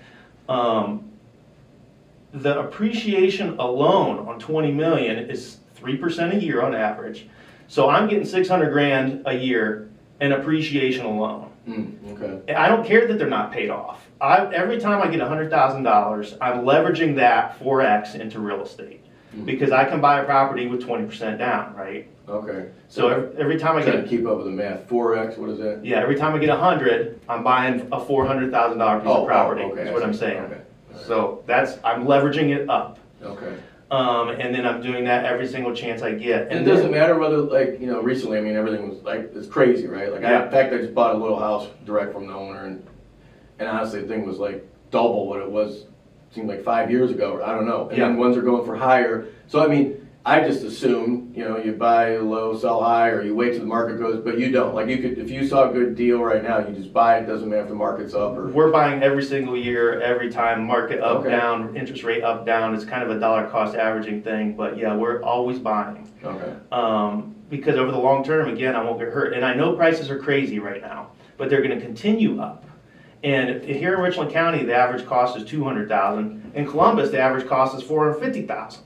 S4: The appreciation alone on 20 million is 3% a year on average. So I'm getting 600 grand a year in appreciation alone.
S2: Okay.
S4: I don't care that they're not paid off. Every time I get $100,000, I'm leveraging that 4x into real estate, because I can buy a property with 20% down, right?
S2: Okay.
S4: So every time I
S2: Trying to
S4: get,
S2: keep up with the math. 4x, what is that?
S4: yeah, every time I get 100, I'm buying a $400,000 piece of property.
S2: Okay.
S4: Is what I'm saying.
S2: Okay.
S4: So I'm leveraging it up.
S2: Okay.
S4: And then I'm doing that every single chance I get.
S2: And it doesn't matter whether, recently, everything was it's crazy, right? In fact, I just bought a little house direct from the owner, and honestly, the thing was double what it was, seemed like 5 years ago, I don't know. And then ones are going for higher. So, I just assume, you buy low, sell high, or you wait till the market goes, but you don't. If you saw a good deal right now, you just buy it, doesn't matter if the market's up or.
S4: We're buying every single year, every time, market up,
S2: Okay.
S4: down, interest rate up, down. It's kind of a dollar cost averaging thing, but yeah, we're always buying.
S2: Okay.
S4: Because over the long term, again, I won't get hurt. And I know prices are crazy right now. but they're gonna continue up. And here in Richland County, the average cost is $200,000. In Columbus, the average cost is $450,000.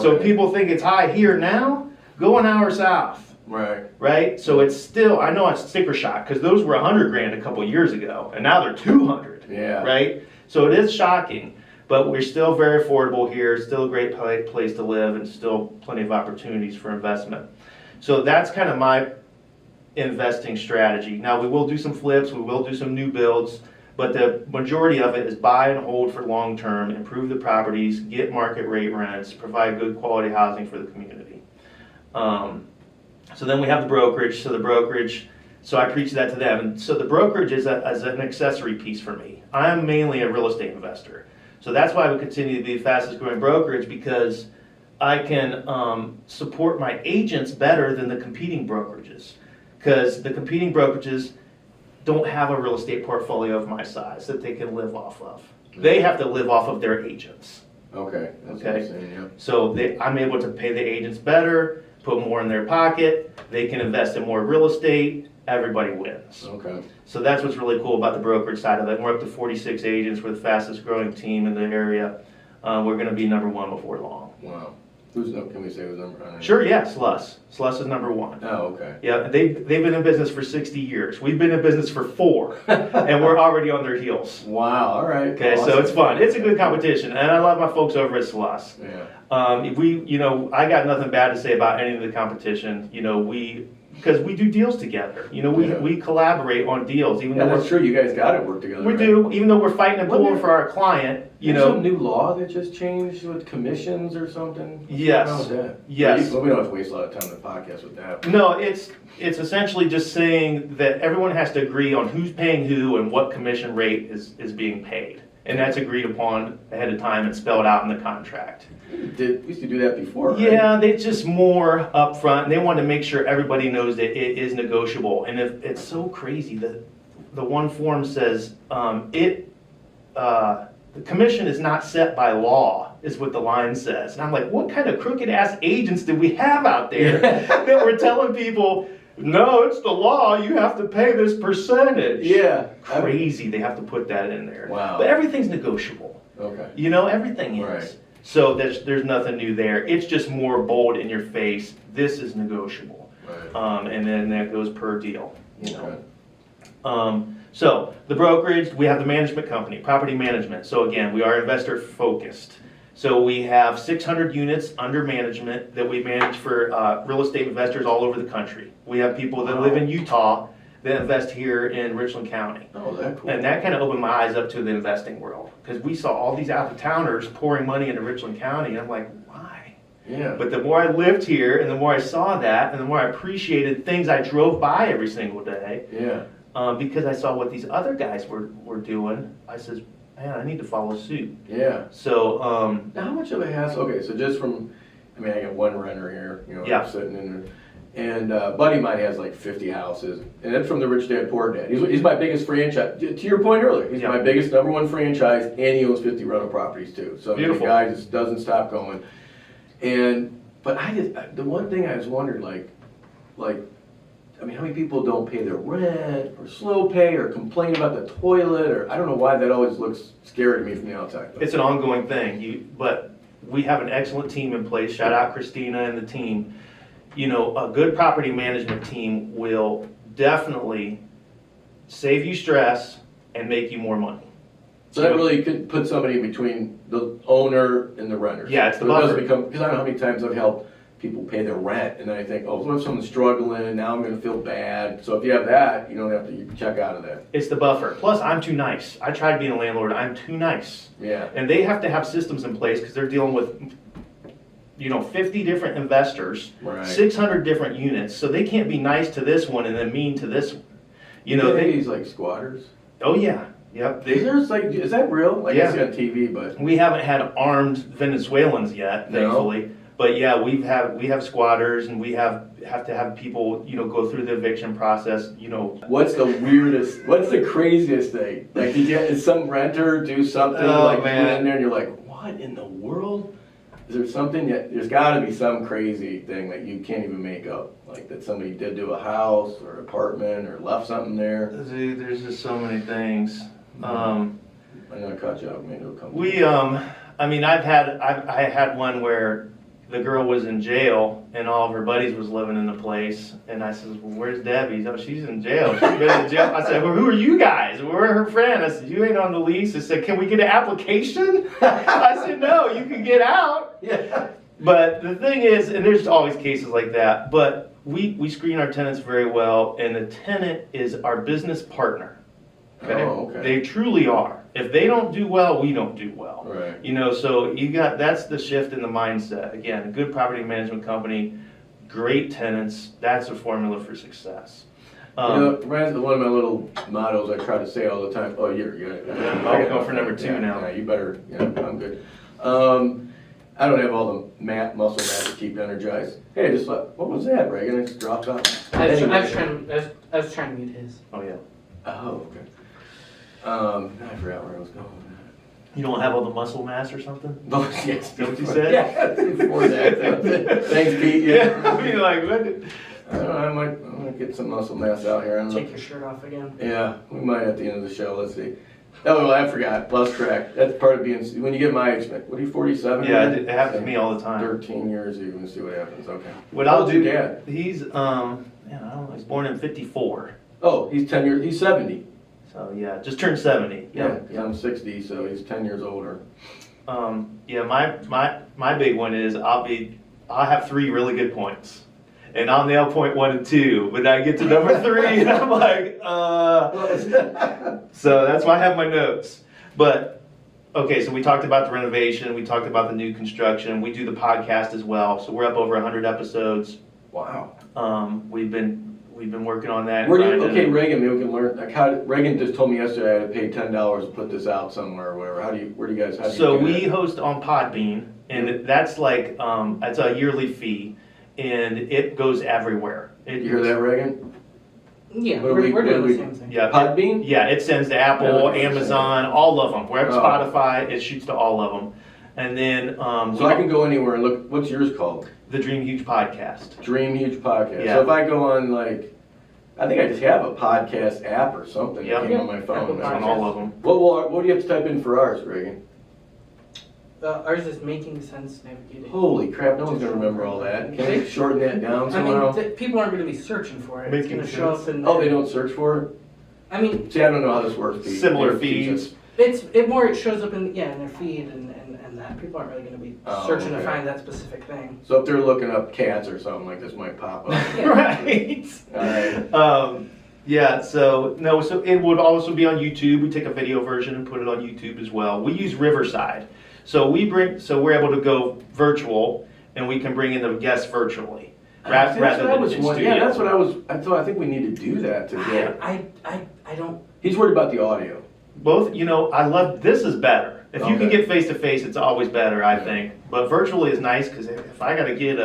S4: So
S2: Okay.
S4: people think it's high here now, go an hour south,
S2: Right.
S4: right? So it's still, I know it's sticker shock, because those were 100 grand a couple years ago, and now they're 200,
S2: Yeah.
S4: right? So it is shocking, but we're still very affordable here, still a great place to live, and still plenty of opportunities for investment. So that's kind of my investing strategy. Now, we will do some flips, we will do some new builds, but the majority of it is buy and hold for long term, improve the properties, get market rate rents, provide good quality housing for the community. So then we have the brokerage. So I preach that to them. And so the brokerage is an accessory piece for me. I'm mainly a real estate investor. So that's why we continue to be the fastest growing brokerage, because I can support my agents better than the competing brokerages. Because the competing brokerages don't have a real estate portfolio of my size that they can live off of. They have to live off of their agents.
S2: Okay. That's what
S4: Okay.
S2: I'm saying, yeah.
S4: So I'm able to pay the agents better, put more in their pocket, they can invest in more real estate, everybody wins.
S2: Okay.
S4: So that's what's really cool about the brokerage side of it. We're up to 46 agents, we're the fastest growing team in the area. We're gonna be number one before long.
S2: Wow. Can we say who's number one?
S4: Sure, yeah, Sluss. Sluss is number one.
S2: Oh, okay.
S4: Yeah, they've been in business for 60 years. We've been in business for 4, and we're already on their heels.
S2: Wow, all right.
S4: Okay, so
S2: Awesome.
S4: it's fun. It's a good competition, and I love my folks over at Sluss.
S2: Yeah.
S4: I got nothing bad to say about any of the competition. Because we do deals together. We collaborate on deals, even
S2: Yeah,
S4: though
S2: that's true. You guys got to work together.
S4: we
S2: right?
S4: do, even though we're fighting and
S2: Wasn't
S4: pulling for our client.
S2: There's some new law that just changed with commissions or something? What's
S4: Yes.
S2: going on with that?
S4: Yes.
S2: We don't have to waste a lot of time on the podcast with that.
S4: No, it's essentially just saying that everyone has to agree on who's paying who and what commission rate is being paid. And that's agreed upon ahead of time and spelled out in the contract.
S2: We used to do that before, right?
S4: Yeah, they just more upfront, and they want to make sure everybody knows that it is negotiable. And if it's so crazy that the one form says the commission is not set by law, is what the line says. And I'm like, what kind of crooked ass agents do we have out there that we're telling people, no, it's the law, you have to pay this percentage.
S2: Yeah.
S4: Crazy, they have to put that in there.
S2: Wow.
S4: But everything's negotiable.
S2: Okay.
S4: Everything is.
S2: Right.
S4: So there's nothing new there. It's just more bold in your face. This is negotiable.
S2: Right.
S4: And then that goes per deal.
S2: Okay.
S4: So the brokerage, we have the management company, property management. So again, we are investor focused. So we have 600 units under management that we manage for real estate investors all over the country. We have people that live in Utah that invest here in Richland County.
S2: Oh, that's cool.
S4: And that kind of opened my eyes up to the investing world, because we saw all these out-of-towners pouring money into Richland County, and I'm like, why?
S2: Yeah.
S4: But the more I lived here, and the more I saw that, and the more I appreciated things I drove by every single day,
S2: Yeah.
S4: because I saw what these other guys were doing, I says, man, I need to follow suit.
S2: Yeah.
S4: So,
S2: Now, how much of a hassle? Okay, so just from, I got one renter here,
S4: Yeah.
S2: sitting in there. And buddy of mine has like 50 houses, and that's from the Rich Dad Poor Dad. He's my biggest franchise. To your point earlier, he's
S4: Yeah.
S2: my biggest number one franchise, and he owns 50 rental properties too. So
S4: Beautiful.
S2: the guy just doesn't stop going. But the one thing I was wondering, how many people don't pay their rent, or slow pay, or complain about the toilet, or I don't know why that always looks scary to me from the outside. But
S4: it's an ongoing thing. But we have an excellent team in place. Shout out Christina and the team. A good property management team will definitely save you stress and make you more money.
S2: So that really could put somebody in between the owner and the renters.
S4: Yeah, it's the
S2: So it doesn't
S4: buffer.
S2: become, because I don't know how many times I've helped people pay their rent, and then I think, oh, what if someone's struggling, now I'm gonna feel bad. So if you have that, you don't have to, you can check out of that.
S4: It's the buffer. Plus, I'm too nice. I tried being a landlord. I'm too nice.
S2: Yeah.
S4: And they have to have systems in place because they're dealing with 50 different investors,
S2: Right.
S4: 600 different units. So they can't be nice to this one and then mean to this one.
S2: These like squatters.
S4: Oh yeah, yep.
S2: Is that real? I
S4: Yeah.
S2: see on TV, but
S4: We haven't had armed Venezuelans yet,
S2: No.
S4: thankfully. But yeah, we have squatters, and we have to have people, go through the eviction process,
S2: what's the craziest thing? Like, did some renter do something
S4: Oh,
S2: like you
S4: man.
S2: went in there and you're like, what in the world? Is there something there's got to be some crazy thing that you can't even make up, like that somebody did to a house or apartment or left something there?
S4: Dude, there's just so many things.
S2: I'm gonna cut you off. Maybe it'll come.
S4: I mean, I had one where the girl was in jail and all of her buddies was living in the place, and I said, well, where's Debbie? Oh, she's in jail. She's been in jail. I said, well, who are you guys? We're her friend. I said, you ain't on the lease. I said, can we get an application? I said, no, you can get out.
S2: Yeah.
S4: But the thing is, and there's always cases like that, but we screen our tenants very well, and the tenant is our business partner. Okay?
S2: Oh, okay.
S4: They truly are. If they don't do well, we don't do well.
S2: Right.
S4: You know, so that's the shift in the mindset. Again, a good property management company, great tenants, that's a formula for success.
S2: Reminds me of one of my little mottos I try to say all the time. Oh, you're good.
S4: I'll go for number 2 now.
S2: Yeah, you better. Yeah, I'm good. I don't have all the muscle mass to keep energized. Hey, I just thought, what was that, Reagan? I just dropped off.
S3: I was trying to mute his.
S4: Oh, yeah.
S2: Oh, okay. I forgot where I was going with that.
S4: You don't have all the muscle mass or something?
S2: Oh, yes.
S4: Is that what you said?
S2: Yeah, before that. Thanks, Pete.
S4: Yeah, I mean, like, what?
S2: I don't know, I'm gonna get some muscle mass out here. I don't know.
S3: Take your shirt off again.
S2: Yeah, we might at the end of the show. Let's see. Oh, well, I forgot. Lost track. That's part of being, when you get my age, what are you, 47?
S4: Yeah, it happens to me all the time.
S2: 13 years, you can see what happens. Okay.
S4: What I'll do,
S2: Yeah.
S4: he's, I don't know, he's born in 54.
S2: Oh, he's 10 years, he's 70.
S4: So, yeah, just turned 70.
S2: Yeah, I'm 60, so he's 10 years older.
S4: Yeah, my big one is I'll have 3 really good points. And I'll nail point 1 and 2, but I get to number 3 and I'm like, So that's why I have my notes. But, okay, so we talked about the renovation, we talked about the new construction, we do the podcast as well. So we're up over 100 episodes.
S2: Wow.
S4: We've been working on that.
S2: Where do you, okay, Reagan, maybe we can learn, like Reagan just told me yesterday I had to pay $10 to put this out somewhere or whatever. Where do you guys, how do you
S4: So
S2: do
S4: we
S2: that?
S4: host on Podbean, and that's like, that's a yearly fee, and it goes everywhere.
S2: You hear that, Reagan?
S3: Yeah,
S2: What do
S3: we're
S2: we- what do
S3: doing
S2: we-
S3: the same thing.
S4: Yeah,
S2: Podbean?
S4: Yeah, it sends to Apple,
S2: Yeah,
S4: Amazon, all of them. Wherever
S2: Oh.
S4: Spotify, it shoots to all of them. And then
S2: So I can go anywhere and look, what's yours called?
S4: the Dream Huge podcast.
S2: Dream Huge Podcast.
S4: Yeah.
S2: So if I go on like, I think I just have a podcast app or something
S4: Yeah.
S2: that came on my phone.
S3: Apple
S4: It's on all of them.
S2: What do you have to type in for ours, Reagan?
S3: Ours is Making Sense Navigating.
S2: Holy crap, no one's gonna remember all that. Can you shorten that down
S3: I
S2: somehow?
S3: mean, people aren't going to be searching for it. It's
S4: Making
S3: going to show
S4: sense.
S3: up in.
S2: Oh, they don't search for it?
S3: I mean,
S2: See, I don't know how this works, Pete.
S4: Similar
S2: You teach
S4: feeds.
S2: us.
S3: it shows up in their feed and that people aren't really going to be
S2: Oh,
S3: searching to
S2: okay.
S3: find that specific thing.
S2: So if they're looking up cats or something like this might pop up.
S4: Right.
S2: Alright.
S4: Yeah, so it would also be on YouTube. We take a video version and put it on YouTube as well. We use Riverside. So we're able to go virtual and we can bring in the guests virtually rather than in studio.
S2: Yeah, that's what I think we need to do that to get.
S3: I don't.
S2: He's worried about the audio.
S4: Both, I love, this is better. If you can
S2: Okay.
S4: get face to face, it's always better, I think. But virtually is nice because if I got to get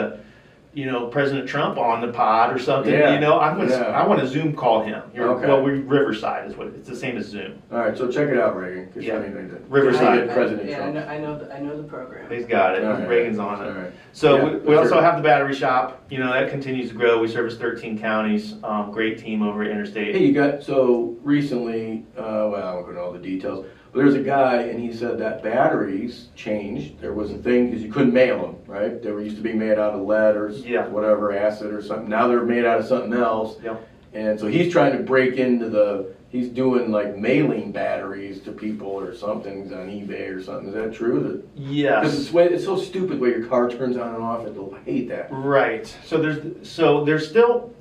S4: President Trump on the pod or something,
S2: Yeah.
S4: I want to Zoom call him.
S2: Okay.
S4: Well, Riverside is it's the same as Zoom.
S2: Alright, so check it out, Reagan. 'Cause
S4: Yeah.
S2: I need to-
S4: Riverside.
S2: Get President
S3: Yeah,
S2: Trump.
S3: I know the program.
S4: He's got it.
S2: Alright.
S4: Reagan's on it.
S2: Alright.
S4: So
S2: Yeah,
S4: we also
S2: sure.
S4: have the battery shop. That continues to grow. We service 13 counties. Great team over at Interstate.
S2: Hey, so recently, well, I won't go into all the details, but there's a guy and he said that batteries changed. There was a thing, because you couldn't mail them, right? They were used to be made out of lead or
S4: Yeah.
S2: whatever, acid or something. Now they're made out of something else.
S4: Yeah.
S2: And so he's trying to break into he's doing like mailing batteries to people or something on eBay or something. Is that true? Because
S4: Yes.
S2: it's so stupid the way your car turns on and off. I hate that.
S4: Right. So there's still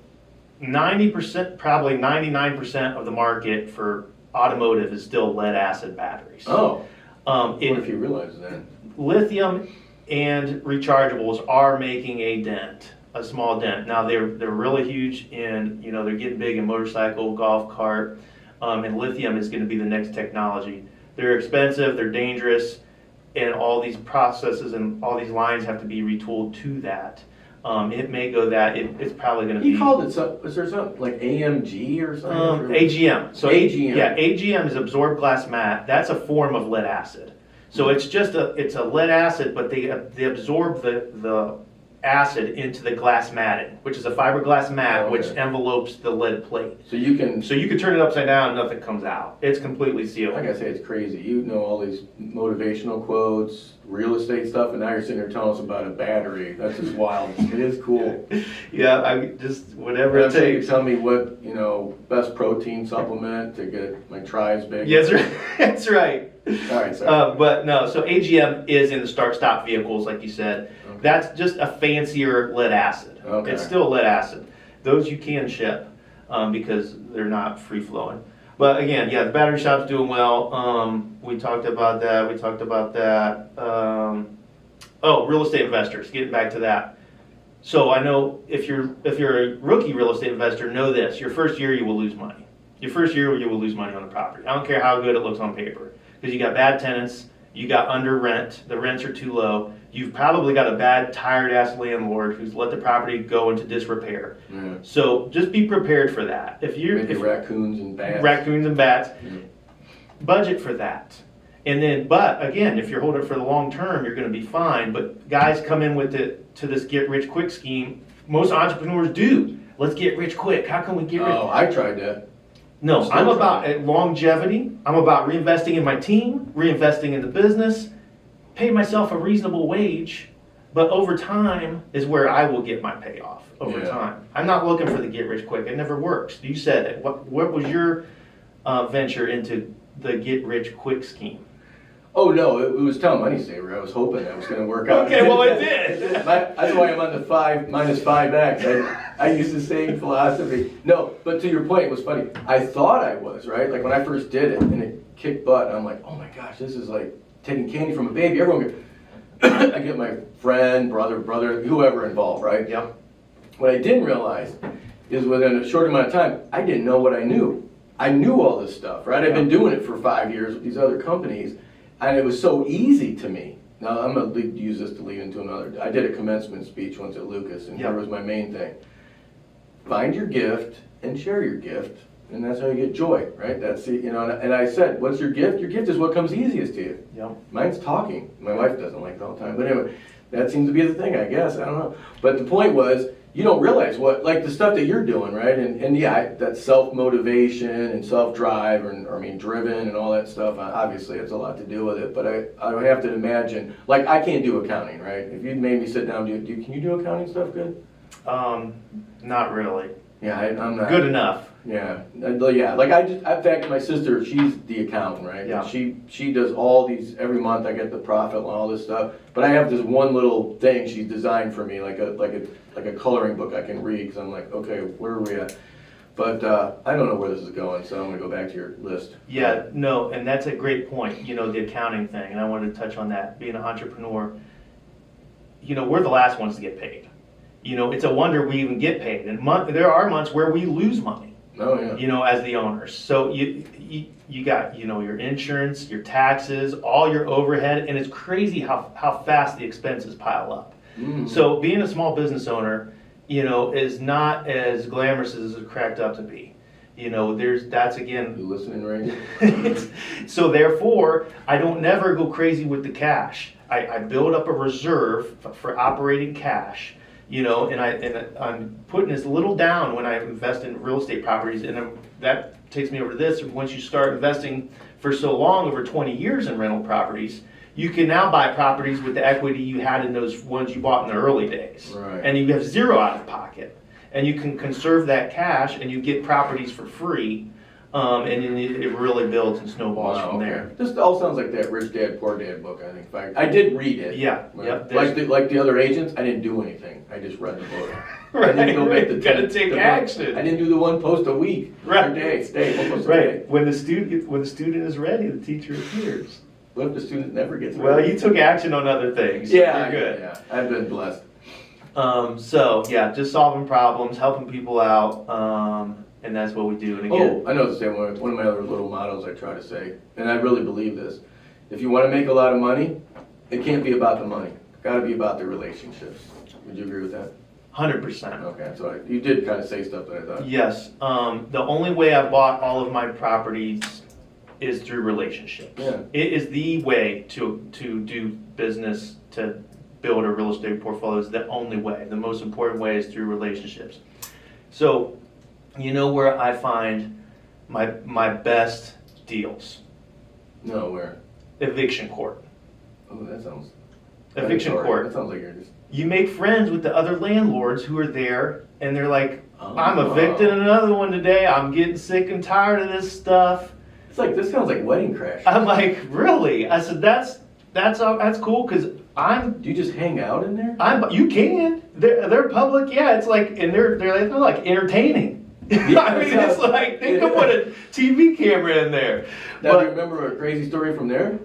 S4: 90%, probably 99% of the market for automotive is still lead acid batteries.
S2: Oh,
S4: Um,
S2: what if you realize that?
S4: Lithium and rechargeables are making a dent, a small dent. Now they're really huge in, they're getting big in motorcycle, golf cart, and lithium is going to be the next technology. They're expensive, they're dangerous, and all these processes and all these lines have to be retooled to that. It may go that, it's probably going to be.
S2: He called it was there something like AMG or something?
S4: AGM. So
S2: AGM.
S4: Yeah, AGM is absorbed glass mat. That's a form of lead acid. So it's just it's a lead acid, but they absorb the acid into the glass matting, which is a fiberglass mat, which envelopes the lead plate.
S2: So you can
S4: turn it upside down and nothing comes out. It's completely sealed.
S2: like I say, it's crazy. You know all these motivational quotes, real estate stuff, and now you're sitting there telling us about a battery. That's just wild. It is cool.
S4: Yeah, I just whatever it
S2: I'm sure you
S4: takes.
S2: tell me what, best protein supplement to get my tries big.
S4: Yes, that's right.
S2: All right, sorry.
S4: But no, so AGM is in the start-stop vehicles, like you said.
S2: Okay.
S4: That's just a fancier lead acid.
S2: Okay.
S4: It's still lead acid. Those you can ship because they're not free-flowing. But again, yeah, the battery shop's doing well. We talked about that. Real estate investors, getting back to that. So I know if you're a rookie real estate investor, know this. Your first year you will lose money. Your first year you will lose money on the property. I don't care how good it looks on paper. Because you got bad tenants, you got under rent, the rents are too low, you've probably got a bad, tired-ass landlord who's let the property go into disrepair.
S2: Yeah.
S4: So just be prepared for that.
S2: Maybe raccoons and bats.
S4: Raccoons and bats,
S2: Yeah.
S4: budget for that. And then, but again, if you're holding it for the long term, you're going to be fine. But guys come in with to this get-rich-quick scheme. Most entrepreneurs do. Let's get rich quick. How can we get rich?
S2: Oh, I tried that.
S4: No,
S2: Still
S4: I'm about
S2: trying.
S4: longevity. I'm about reinvesting in my team, reinvesting in the business, pay myself a reasonable wage, but over time is where I will get my payoff over
S2: Yeah.
S4: time. I'm not looking for the get rich quick. It never works. You said it. What was your venture into the get rich quick scheme?
S2: Oh no, it was town money saver. I was hoping that was going to work out.
S4: Okay, well it did.
S2: That's why I'm on the -5x. I use the same philosophy. No, but to your point, it was funny. I thought I was, right? Like when I first did it, and it kicked butt, and I'm like, oh my gosh, this is like taking candy from a baby. Everyone I get my friend, brother, whoever involved, right?
S4: Yep.
S2: What I didn't realize is within a short amount of time, I didn't know what I knew. I knew all this stuff, right? I've been doing it for 5 years with these other companies, and it was so easy to me. Now, I'm going to use this to lead into another. I did a commencement speech once at Lucas, and here was my main thing. Find your gift and share your gift, and that's how you get joy, right? That's it, and I said, what's your gift? Your gift is what comes easiest to you.
S4: Yep.
S2: Mine's talking. My wife doesn't like it all the time. But anyway, that seems to be the thing, I guess. I don't know. But the point was, you don't realize what, like the stuff that you're doing, right? And yeah, that self-motivation and self-drive, driven and all that stuff, obviously it's a lot to do with it. But I have to imagine, like I can't do accounting, right? If you made me sit down, can you do accounting stuff good?
S4: Not really.
S2: Yeah, I'm not.
S4: Good enough.
S2: Yeah, like in fact, my sister, she's the accountant, right?
S4: Yeah.
S2: And she does all these, every month I get the profit and all this stuff, but I have this one little thing she's designed for me, like a coloring book I can read, because I'm like, okay, where are we at? But I don't know where this is going, so I'm gonna go back to your list.
S4: Yeah, no, and that's a great point, the accounting thing, and I wanted to touch on that. Being an entrepreneur, we're the last ones to get paid. It's a wonder we even get paid. And there are months where we lose money.
S2: Oh, yeah.
S4: As the owners. So you got, your insurance, your taxes, all your overhead, and it's crazy how fast the expenses pile up.
S2: Mm.
S4: So being a small business owner, is not as glamorous as it's cracked up to be. That's again.
S2: You listening, Ray?
S4: So therefore, I don't never go crazy with the cash. I build up a reserve for operating cash. And I'm putting as little down when I invest in real estate properties, and that takes me over to this. Once you start investing for so long, over 20 years in rental properties, you can now buy properties with the equity you had in those ones you bought in the early days.
S2: Right.
S4: And you have zero out of pocket. And you can conserve that cash, and you get properties for free, and then it really builds and snowballs from there.
S2: This all sounds like that Rich Dad, Poor Dad book, I think. I did read it.
S4: Yeah,
S2: Right.
S4: yep.
S2: Like the other agents, I didn't do anything. I just read the book.
S4: Right,
S2: I didn't go make the
S4: gotta take action.
S2: I didn't do the one post a week.
S4: Right.
S2: Or day, one post a
S4: Right.
S2: day.
S4: When the student is ready, the teacher appears.
S2: What if the student never gets
S4: Well,
S2: ready?
S4: you took action on other things.
S2: Yeah,
S4: You're good.
S2: yeah. I've been blessed.
S4: So yeah, just solving problems, helping people out, and that's what we do. And again,
S2: Oh, I know the same one. One of my other little mottos I try to say, and I really believe this. If you want to make a lot of money, it can't be about the money. It's got to be about the relationships. Would you agree with that?
S4: 100%.
S2: Okay, so you did kind of say stuff that I thought.
S4: Yes. The only way I bought all of my properties is through relationships.
S2: Yeah.
S4: It is the way to do business, to build a real estate portfolio. Is the only way. The most important way is through relationships. So, you know where I find my best deals?
S2: No, where?
S4: Eviction court.
S2: Oh, that sounds.
S4: Eviction
S2: Sorry,
S4: court.
S2: That sounds like you're just.
S4: You make friends with the other landlords who are there, and they're like, I'm
S2: Oh.
S4: evicting another one today. I'm getting sick and tired of this stuff.
S2: It's like, this sounds like Wedding Crash.
S4: I'm like, really? I said, that's cool, because
S2: Do you just hang out in there?
S4: you can. They're public, yeah. It's like, and they're like entertaining.
S2: Yeah,
S4: I mean, it's like they can put a TV camera in there.
S2: Now, do you
S4: But,
S2: remember a crazy story from there?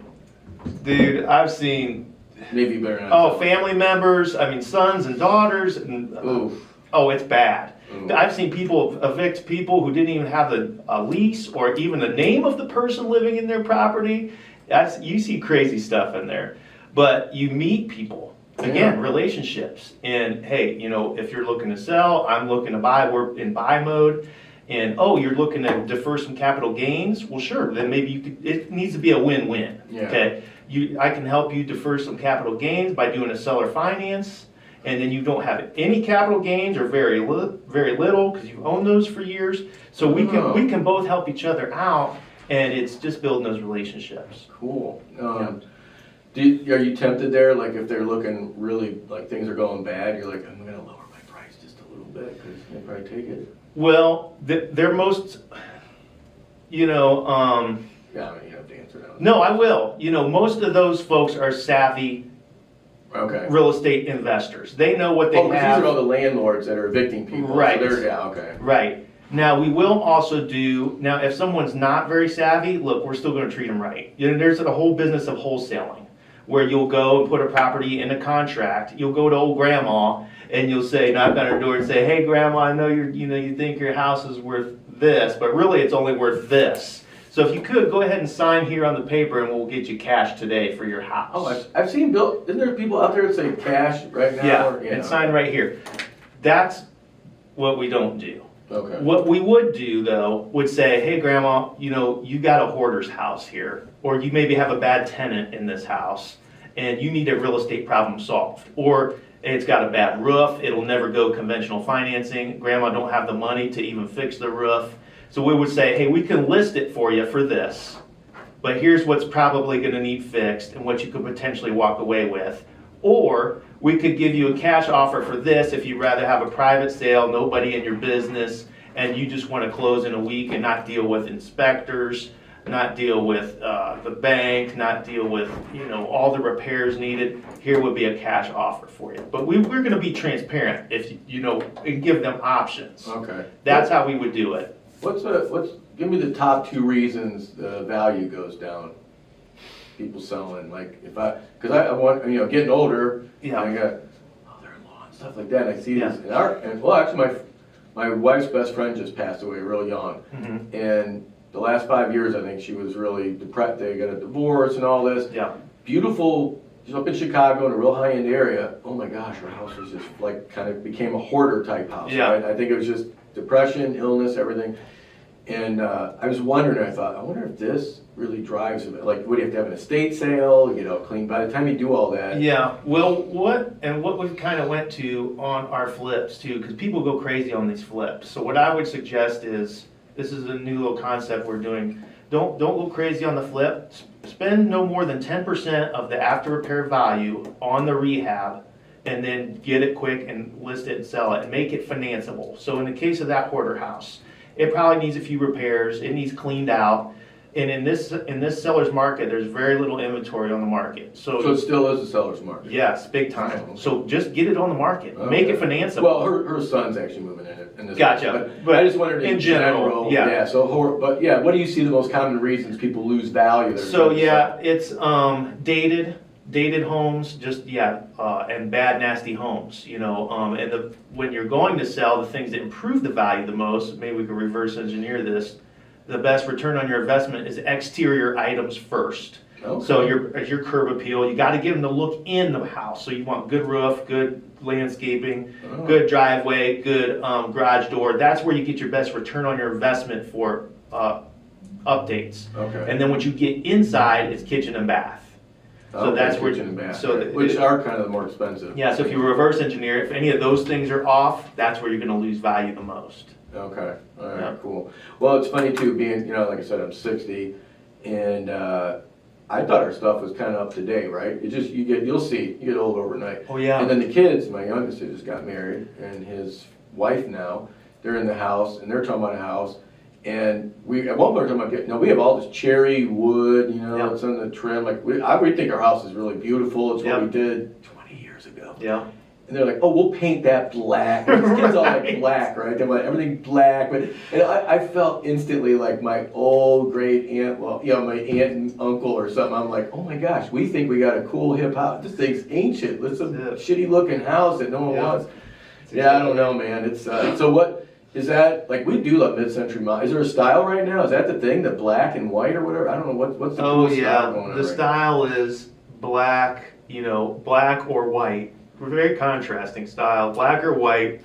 S4: dude, I've seen
S2: Maybe you better not.
S4: oh
S2: tell.
S4: family members. I mean, sons and daughters, and
S2: Oof.
S4: oh, it's bad.
S2: Ooh.
S4: I've seen people evict people who didn't even have a lease or even the name of the person living in their property. You see crazy stuff in there. But you meet people, again,
S2: Yeah.
S4: relationships. And hey, you know, if you're looking to sell, I'm looking to buy, we're in buy mode. And oh, you're looking to defer some capital gains? Well, sure, then maybe you could, it needs to be a win-win.
S2: Yeah.
S4: Okay? I can help you defer some capital gains by doing a seller finance. And then you don't have any capital gains or very little because you've owned those for years. So we can both help each other out, and it's just building those relationships.
S2: Cool. Are you tempted there? Like if they're looking really, like things are going bad, you're like, I'm going to lower my price just a little bit because they probably take it.
S4: Well, they're most, you know,
S2: Yeah, I mean, you have to answer that.
S4: no, I will. You know, most of those folks are savvy
S2: Okay.
S4: real estate investors. They know what they
S2: Oh, because
S4: have.
S2: these are all the landlords that are evicting people.
S4: Right.
S2: So they're, yeah, okay.
S4: Right. Now, we will also now if someone's not very savvy, look, we're still going to treat them right. You know, there's a whole business of wholesaling where you'll go and put a property in a contract. You'll go to old grandma and you'll say, knock on her door and say, hey, grandma, I know you think your house is worth this, but really it's only worth this. So if you could, go ahead and sign here on the paper and we'll get you cash today for your house.
S2: Oh, I've seen Bill. Isn't there people out there that say cash right now?
S4: Yeah,
S2: Or,
S4: it's signed right here. That's what we don't do.
S2: Okay.
S4: What we would do, though, would say, hey, grandma, you got a hoarder's house here, or you maybe have a bad tenant in this house, and you need a real estate problem solved. Or it's got a bad roof, it'll never go conventional financing, grandma don't have the money to even fix the roof. So we would say, hey, we can list it for you for this, but here's what's probably gonna need fixed and what you could potentially walk away with. Or we could give you a cash offer for this if you'd rather have a private sale, nobody in your business, and you just want to close in a week and not deal with inspectors, not deal with the bank, not deal with all the repairs needed. Here would be a cash offer for you. But we're going to be transparent if and give them options.
S2: Okay.
S4: That's how we would do it.
S2: Give me the top 2 reasons the value goes down. People selling, like because I want, getting older.
S4: Yeah.
S2: And I got mother-in-law and stuff like that. And I see
S4: Yeah.
S2: this, actually my wife's best friend just passed away real young,
S4: Mm-hmm.
S2: and the last 5 years I think she was really depressed. They got a divorce and all this.
S4: Yeah.
S2: Beautiful. She's up in Chicago in a real high-end area. Oh my gosh, her house was just like kind of became a hoarder type house.
S4: Yeah.
S2: Right? I think it was just depression, illness, everything. And I was wondering, I thought, I wonder if this really drives it. Like, would you have to have an estate sale, clean? By the time you do all that.
S4: Yeah, well, what we kind of went to on our flips too, because people go crazy on these flips. So what I would suggest is, this is a new little concept we're doing. Don't go crazy on the flip. Spend no more than 10% of the after repair value on the rehab, and then get it quick and list it and sell it and make it financeable. So in the case of that hoarder house, it probably needs a few repairs. It needs cleaned out. And in this seller's market, there's very little inventory on the market. So
S2: it still is a seller's market.
S4: yes, big time.
S2: Oh, okay.
S4: So just get it on the market.
S2: Okay.
S4: Make it financeable.
S2: Well, her son's actually moving in it. In this
S4: Gotcha.
S2: But I just wondered
S4: in general, yeah.
S2: Yeah. So, what do you see the most common reasons people lose value?
S4: So yeah, it's dated homes, and bad nasty homes. When you're going to sell, the things that improve the value the most, maybe we can reverse engineer this. The best return on your investment is exterior items first.
S2: Okay.
S4: So your curb appeal, you got to get them to look in the house. So you want good roof, good landscaping, good driveway, good garage door. That's where you get your best return on your investment for updates.
S2: Okay.
S4: And then once you get inside, it's kitchen and bath. So
S2: Okay,
S4: that's where,
S2: kitchen and bath,
S4: so
S2: right, which are kind of the more expensive.
S4: yeah, so if you reverse engineer, if any of those things are off, that's where you're gonna lose value the most.
S2: Okay, all right,
S4: Yeah.
S2: cool. Well, it's funny too, being, like I said, I'm 60, and I thought our stuff was kind of up to date, right? You'll see, you get old overnight.
S4: Oh, yeah.
S2: And then the kids, my youngest who just got married, and his wife now, they're in the house, and they're talking about a house, and at one point we were talking about we have all this cherry wood,
S4: Yeah.
S2: it's on the trim, like, we think our house is really beautiful, it's what
S4: Yeah.
S2: we did 20 years ago.
S4: Yeah.
S2: And they're like, oh, we'll paint that black. And the kids all like
S4: Right.
S2: black, right? They want everything black. And I felt instantly like my old great aunt, my aunt and uncle or something. I'm like, oh my gosh, we think we got a cool hip house. This thing's ancient. It's a shitty looking house that no one wants. Yeah, I don't know, man. It's so what is that? Like, we do love mid-century modern. Is there a style right now? Is that the thing, the black and white or whatever? I don't know what's the cool style going on.
S4: The
S2: right
S4: style is black, black or white. Very contrasting style, black or white.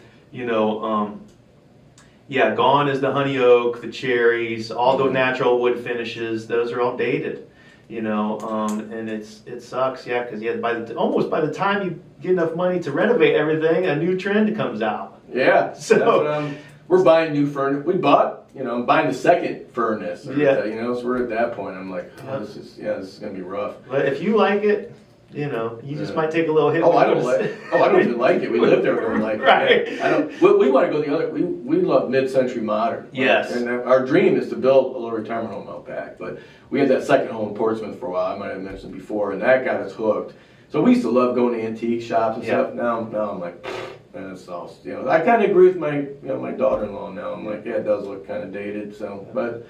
S4: Gone is the honey oak, the cherries, all the natural wood finishes. Those are all dated, and it sucks, because almost by the time you get enough money to renovate everything, a new trend comes out.
S2: Yeah,
S4: So-
S2: that's what we're buying new furnace. We bought, I'm buying the second furnace. So we're at that point. I'm like, this is gonna be rough.
S4: But if you like it, you just might take a little hit.
S2: I don't even like it. We live there, we don't like
S4: Right.
S2: it. I don't. We want to go the other. We love mid-century modern.
S4: Yes.
S2: And our dream is to build a little retirement home out back. But we had that second home in Portsmouth for a while. I might have mentioned before, and that got us hooked. So we used to love going to antique shops and stuff. Now I'm like, man, it's all. I kind of agree with my my daughter-in-law now. I'm like, it does look kind of dated. So, but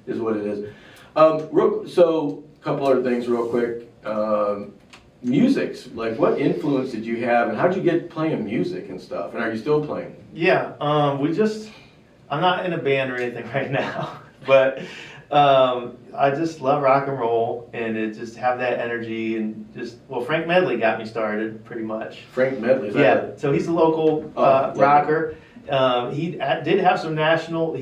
S2: it is what it is. So a couple other things real quick. Music, like what influence did you have and how'd you get playing music and stuff? And are you still playing?
S4: Yeah, I'm not in a band or anything right now, but I just love rock and roll and it just have that energy and Frank Medley got me started pretty much.
S2: Frank Medley,
S4: so he's a local rocker. He did some national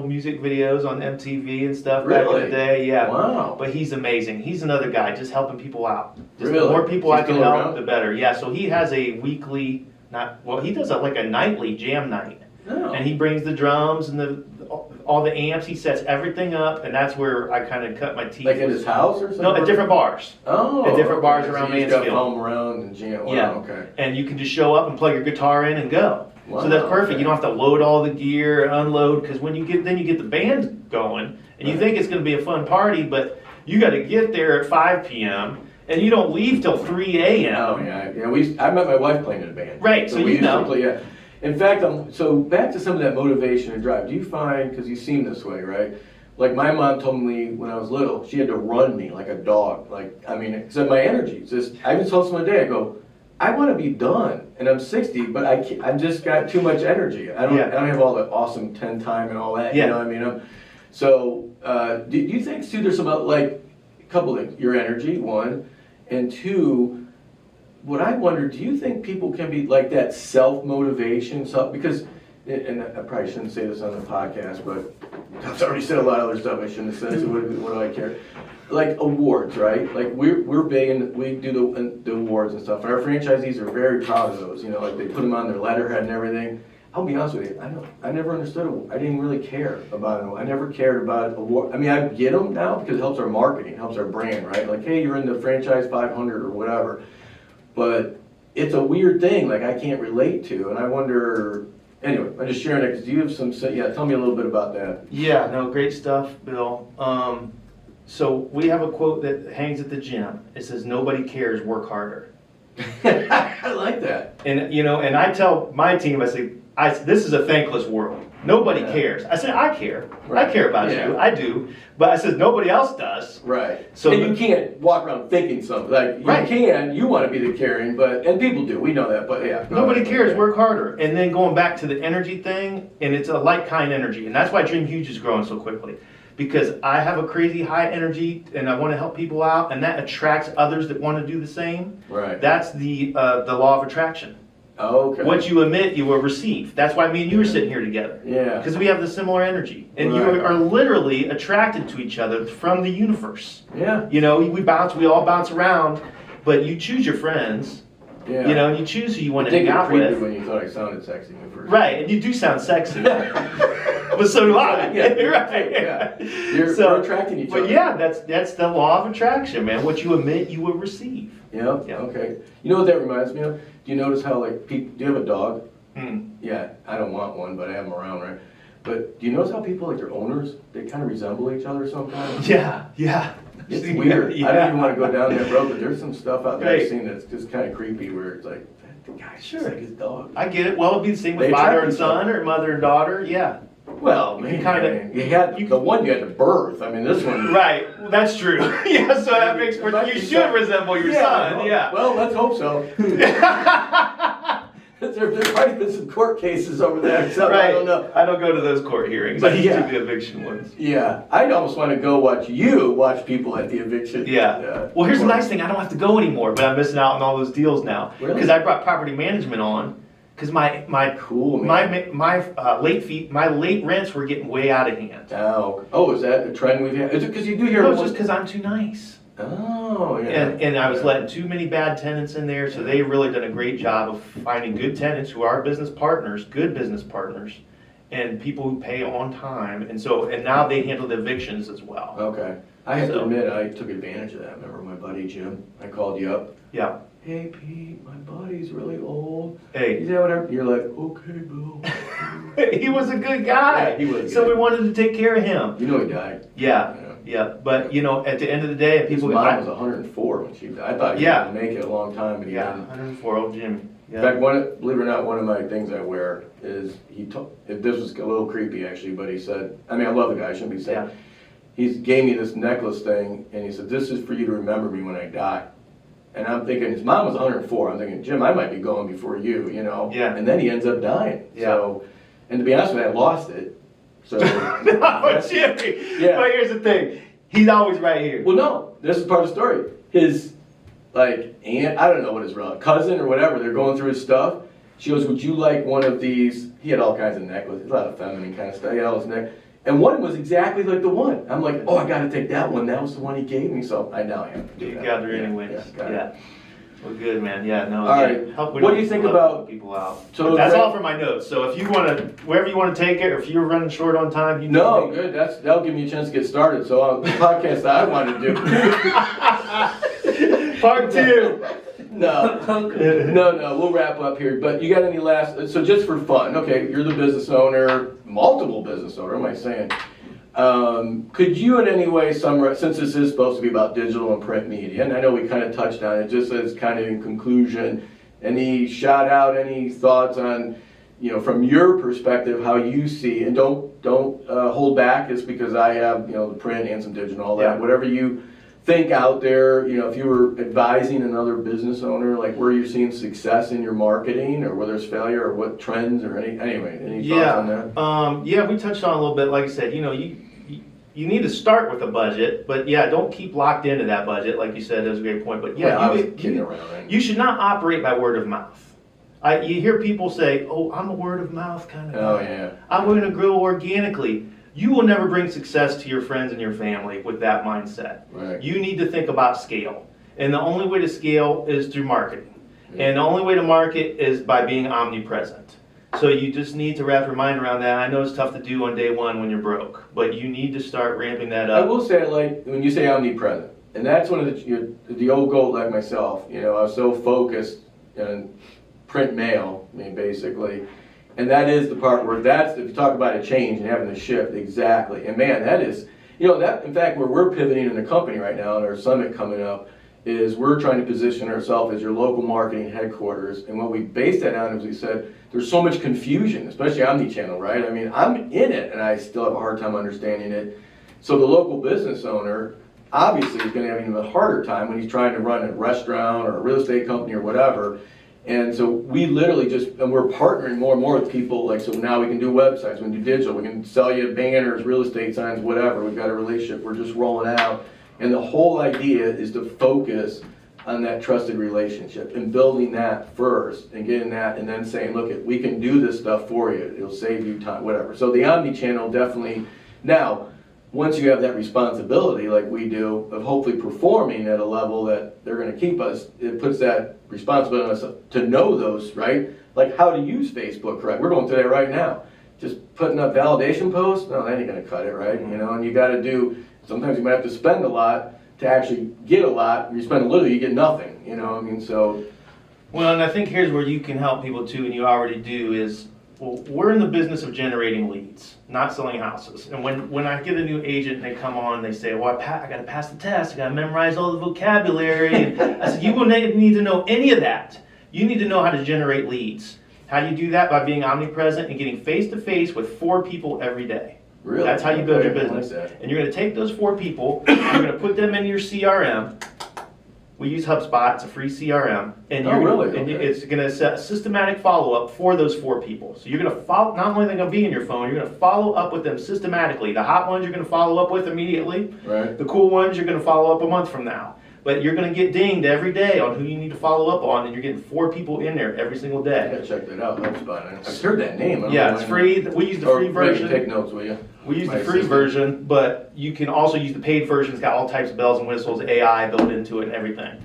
S4: music videos on MTV and stuff back in the day. Yeah.
S2: Wow.
S4: But he's amazing. He's another guy just helping people out. Just
S2: Really?
S4: the more people
S2: He's
S4: I can
S2: still
S4: help,
S2: around?
S4: the better. Yeah. So he has a weekly, he does like a nightly jam night,
S2: Oh.
S4: and he brings the drums and all the amps. He sets everything up, and that's where I kind of cut my teeth.
S2: Like in his house or something?
S4: No, at different bars.
S2: Oh.
S4: at different bars
S2: okay.
S4: around
S2: so you just got
S4: Mansfield.
S2: foam around and jam. Wow,
S4: Yeah.
S2: Okay.
S4: And you can just show up and plug your guitar in and go.
S2: Wow,
S4: So that's perfect.
S2: okay.
S4: You don't have to load all the gear, unload, because when you get the band going, and you
S2: Right.
S4: think it's going to be a fun party, but you got to get there at 5 p.m. and you don't leave till 3 a.m.
S2: Oh yeah. I met my wife playing in a band.
S4: Right, so
S2: we
S4: you
S2: used to
S4: know.
S2: play, yeah. In fact, so back to some of that motivation and drive. Do you find, because you seem this way, right? Like my mom told me when I was little, she had to run me like a dog. Because my energy. It's just, I even told someone today, I go, I want to be done, and I'm 60, but I've just got too much energy. I don't have all the awesome 10 time and all that.
S4: Yeah.
S2: You know what I mean? Do you think, Sue, there's some like a couple things? Your energy, one, and two. What I wonder, do you think people can be like that self-motivation? Because, and I probably shouldn't say this on the podcast, but I've already said a lot of other stuff I shouldn't have said. So what do I care? Like awards, right? Like we're big and we do the awards and stuff. And our franchisees are very proud of those. Like they put them on their letterhead and everything. I'll be honest with you, I never understood. I didn't really care about them. I never cared about award. I mean, I get them now because it helps our marketing, it helps our brand, right? Like, hey, you're in the franchise 500 or whatever. But it's a weird thing. Like I can't relate to, and I wonder. Anyway, I'm just sharing it because you have some. Yeah, tell me a little bit about that.
S4: Yeah, no, great stuff, Bill. So we have a quote that hangs at the gym. It says, "Nobody cares, work harder."
S2: I like that.
S4: And and I tell my team, I say, this is a thankless world. Nobody cares. I said, I care.
S2: Right.
S4: I care about you. I do. But I said, nobody else does.
S2: Right.
S4: So
S2: and you can't walk around thinking something. Like you want to be the caring, and people do. We know that. But yeah.
S4: Nobody cares. Work harder. And then going back to the energy thing, and it's a like kind energy, and that's why Dream Huge is growing so quickly. Because I have a crazy high energy, and I want to help people out, and that attracts others that want to do the same.
S2: Right.
S4: That's the law of attraction.
S2: Oh, okay.
S4: What you emit, you will receive. That's why me and you are sitting here together.
S2: Yeah.
S4: Because we have the similar energy. And you
S2: Right.
S4: are literally attracted to each other from the universe.
S2: Yeah.
S4: You know, we all bounce around, but you choose your friends.
S2: Yeah.
S4: You know, you choose who you want
S2: I
S4: to
S2: think
S4: hang
S2: it
S4: out
S2: creepy
S4: with.
S2: when you thought I sounded sexy at first.
S4: Right, and you do sound sexy. But so do I.
S2: Yeah,
S4: Right.
S2: yeah. You're attracting each other.
S4: But yeah, that's the law of attraction, man. What you emit, you will receive.
S2: Yeah.
S4: Yeah.
S2: Okay. You know what that reminds me of? Do you notice how like people? Do you have a dog?
S4: Hmm.
S2: Yeah. I don't want one, but I have them around, right? But do you notice how people like their owners? They kind of resemble each other sometimes.
S4: Yeah, yeah.
S2: It's weird.
S4: Yeah.
S2: I don't even want to go down that road, but there's some stuff out there I've
S4: Right.
S2: seen that's just kind of creepy, where it's like the guy's just
S4: Sure.
S2: like his dog.
S4: I get it. Well, it'd be the same with
S2: They
S4: father
S2: attract
S4: and
S2: each
S4: son
S2: other.
S4: or mother and daughter. Yeah.
S2: Well,
S4: You
S2: maybe,
S4: kinda-
S2: I mean, you had the one you had to birth. I mean, this one.
S4: Right. Well, that's true. Yeah. So that makes more. You should resemble your son.
S2: well,
S4: Yeah.
S2: Well, let's hope so. There's probably been some court cases over there. So
S4: Right.
S2: I don't know.
S4: I don't go to those court hearings. I
S2: But
S4: just
S2: yeah.
S4: do the eviction ones.
S2: Yeah, I'd almost want to go watch people at the eviction.
S4: Yeah. Well, here's the nice thing. I don't have to go anymore, but I'm missing out on all those deals now
S2: Really?
S4: because I brought property management on. Because my
S2: Cool, man.
S4: my late rents were getting way out of hand.
S2: Oh, is that a trend we've had? Is it because you do hear?
S4: No, it's just because I'm too nice.
S2: Oh, yeah.
S4: And I was
S2: Yeah.
S4: letting too many bad tenants in there, so they really done a great job of finding good tenants who are business partners, good business partners, and people who pay on time. And now they handle the evictions as well.
S2: Okay. I have to
S4: So-
S2: admit, I took advantage of that. Remember my buddy Jim? I called you up.
S4: Yeah.
S2: Hey, Pete, my buddy's really old.
S4: Hey,
S2: Is that whatever? You're like, okay, Bill.
S4: he was a good guy.
S2: Yeah, he was
S4: So
S2: good.
S4: we wanted to take care of him.
S2: You know he died.
S4: Yeah.
S2: Yeah.
S4: Yeah. But at the end of the day,
S2: His
S4: people.
S2: mom was 104 when she died. I thought he
S4: Yeah.
S2: was going to make it a long time, but he
S4: Yeah,
S2: didn't.
S4: 104 old Jimmy.
S2: In fact, believe it or not, one of my things I wear is this was a little creepy actually, but he said, I mean, I love the guy, I shouldn't be saying.
S4: Yeah.
S2: He gave me this necklace thing, and he said, this is for you to remember me when I die. And I'm thinking, his mom was 104. I'm thinking, Jim, I might be going before you, you know?
S4: Yeah.
S2: And then he ends up dying.
S4: Yeah.
S2: So, and to be honest with you, I lost it. So,
S4: No, Jimmy.
S2: Yeah.
S4: But here's the thing. He's always right here.
S2: well, no, this is part of the story. His, like, aunt, I don't know what his cousin or whatever, they're going through his stuff. She goes, would you like one of these? He had all kinds of necklaces, a lot of feminine kind of stuff. He had all his and one was exactly like the one. I'm like, oh, I got to take that one. That was the one he gave me. So I now have to do
S4: You
S2: that.
S4: gather
S2: Yeah,
S4: anyways.
S2: yeah, got it.
S4: Yeah. Well, good, man. Yeah, no.
S2: All
S4: yeah,
S2: right.
S4: help- we
S2: What
S4: don't
S2: do you think
S4: love
S2: about-
S4: people out?
S2: so
S4: But that's
S2: that-
S4: all for my notes. So if you want to, wherever you want to take it, or if you're running short on time, you
S2: No,
S4: can
S2: good. That'll give me a chance to get started. So the podcast that I want to do.
S4: Part 2.
S2: No, no. We'll wrap up here. But you got any last? So just for fun, okay? You're the business owner, multiple business owner. Am I saying? Could you in any way summarize, since this is supposed to be about digital and print media, and I know we kind of touched on it, just as kind of in conclusion, any shout out, any thoughts on, from your perspective, how you see, and don't hold back, it's because I have, the print and some digital, all that,
S4: Yeah.
S2: whatever you think out there, if you were advising another business owner, like where you're seeing success in your marketing, or whether it's failure, or what trends, or any thoughts on that?
S4: Yeah, we touched on it a little bit. Like I said, you need to start with a budget, but yeah, don't keep locked into that budget. Like you said, that was a great point. But yeah,
S2: Well, I was kidding around, right?
S4: you should not operate by word of mouth. You hear people say, "Oh, I'm a word of mouth kind of
S2: Oh
S4: guy.
S2: yeah.
S4: I'm going to grow organically." You will never bring success to your friends and your family with that mindset.
S2: Right.
S4: You need to think about scale. And the only way to scale is through marketing. And the only way to market is by being omnipresent. So you just need to wrap your mind around that. I know it's tough to do on day one when you're broke, but you need to start ramping that
S2: I
S4: up.
S2: will say, like, when you say omnipresent, and that's one of the old goat like myself, I was so focused on print mail, basically. And that is the part where if you talk about a change and having to shift, exactly. And man, that is, that, in fact, where we're pivoting in the company right now, and our summit coming up, is we're trying to position ourselves as your local marketing headquarters. And what we based that on is we said, there's so much confusion, especially omnichannel, right? I mean, I'm in it and I still have a hard time understanding it. So the local business owner obviously is going to have an even harder time when he's trying to run a restaurant or a real estate company or whatever. And so we literally and we're partnering more and more with people, like, so now we can do websites, we can do digital, we can sell you banners, real estate signs, whatever. We've got a relationship, we're just rolling out. And the whole idea is to focus on that trusted relationship and building that first and getting that and then saying, look, we can do this stuff for you. It'll save you time, whatever. So the omni-channel definitely, now, once you have that responsibility like we do of hopefully performing at a level that they're going to keep us, it puts that responsibility on us to know those, right? Like how to use Facebook, right? We're going through that right now. Just putting up validation posts, no, that ain't going to cut it, right? You know, and you got to do, sometimes you might have to spend a lot to actually get a lot. If you spend a little, you get nothing, you know, I mean, so.
S4: Well, and I think here's where you can help people too, and you already do, is, well, we're in the business of generating leads, not selling houses. And when I get a new agent and they come on and they say, well, I got to pass the test, I got to memorize all the vocabulary. And I said, you will need to know any of that. You need to know how to generate leads. How do you do that? By being omnipresent and getting face-to-face with 4 people every day.
S2: Really?
S4: That's how you build your
S2: Okay, I like
S4: business.
S2: that.
S4: And you're going to take those 4 people, you're going to put them into your CRM. We use HubSpot, it's a free CRM. And
S2: Oh, really?
S4: And
S2: Okay.
S4: it's going to set a systematic follow-up for those 4 people. So you're going to follow, not only are they going to be in your phone, you're going to follow up with them systematically. The hot ones you're going to follow up with immediately.
S2: Right.
S4: The cool ones you're going to follow up a month from now. But you're going to get dinged every day on who you need to follow up on, and you're getting 4 people in there every single
S2: I
S4: day.
S2: gotta check that out, HubSpot. I've heard that name. I don't
S4: Yeah,
S2: know
S4: it's
S2: why
S4: free. We use the
S2: not.
S4: free
S2: Or
S4: version.
S2: maybe take notes, will you?
S4: We use
S2: My
S4: the free
S2: assistant.
S4: version, but you can also use the paid version. It's got all types of bells and whistles, AI built into it and everything.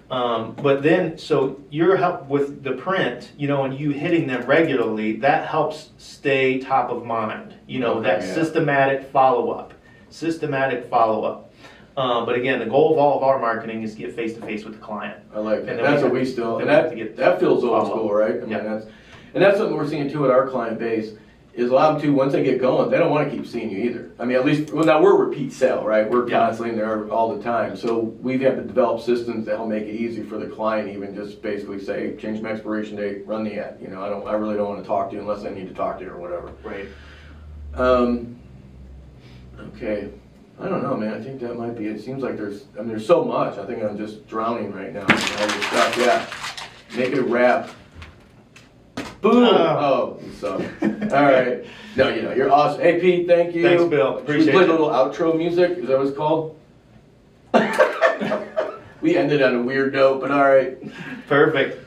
S4: But then, so your help with the print, you know, and you hitting them regularly, that helps stay top of mind. You know,
S2: Okay,
S4: that
S2: yeah.
S4: systematic follow-up. But again, the goal of all of our marketing is to get face-to-face with the client.
S2: I like that.
S4: And then
S2: That's
S4: we
S2: what
S4: have-
S2: we still,
S4: then
S2: and
S4: we have to get
S2: that feels old
S4: follow-up.
S2: school, right? I mean,
S4: Yeah.
S2: that's something we're seeing too at our client base, is a lot of them too, once they get going, they don't wanna keep seeing you either. I mean, at least, well, now we're repeat sell, right? We're
S4: Yeah.
S2: constantly there all the time. So we've had to develop systems that'll make it easy for the client, even just basically say, change my expiration date, run the ad. You know, I really don't wanna talk to you unless I need to talk to you or whatever.
S4: Right.
S2: Okay. I don't know, man. I think that might be it. It seems like there's so much. I think I'm just drowning right now. All this stuff, yeah. Make it a wrap. Boom! Oh, you suck. All right. No, you know, you're awesome. Hey, Pete, thank you.
S4: Thanks, Bill.
S2: Should
S4: Appreciate
S2: we play
S4: it.
S2: a little outro music? Is that what it's called? We ended on a weird note, but all right.
S4: Perfect.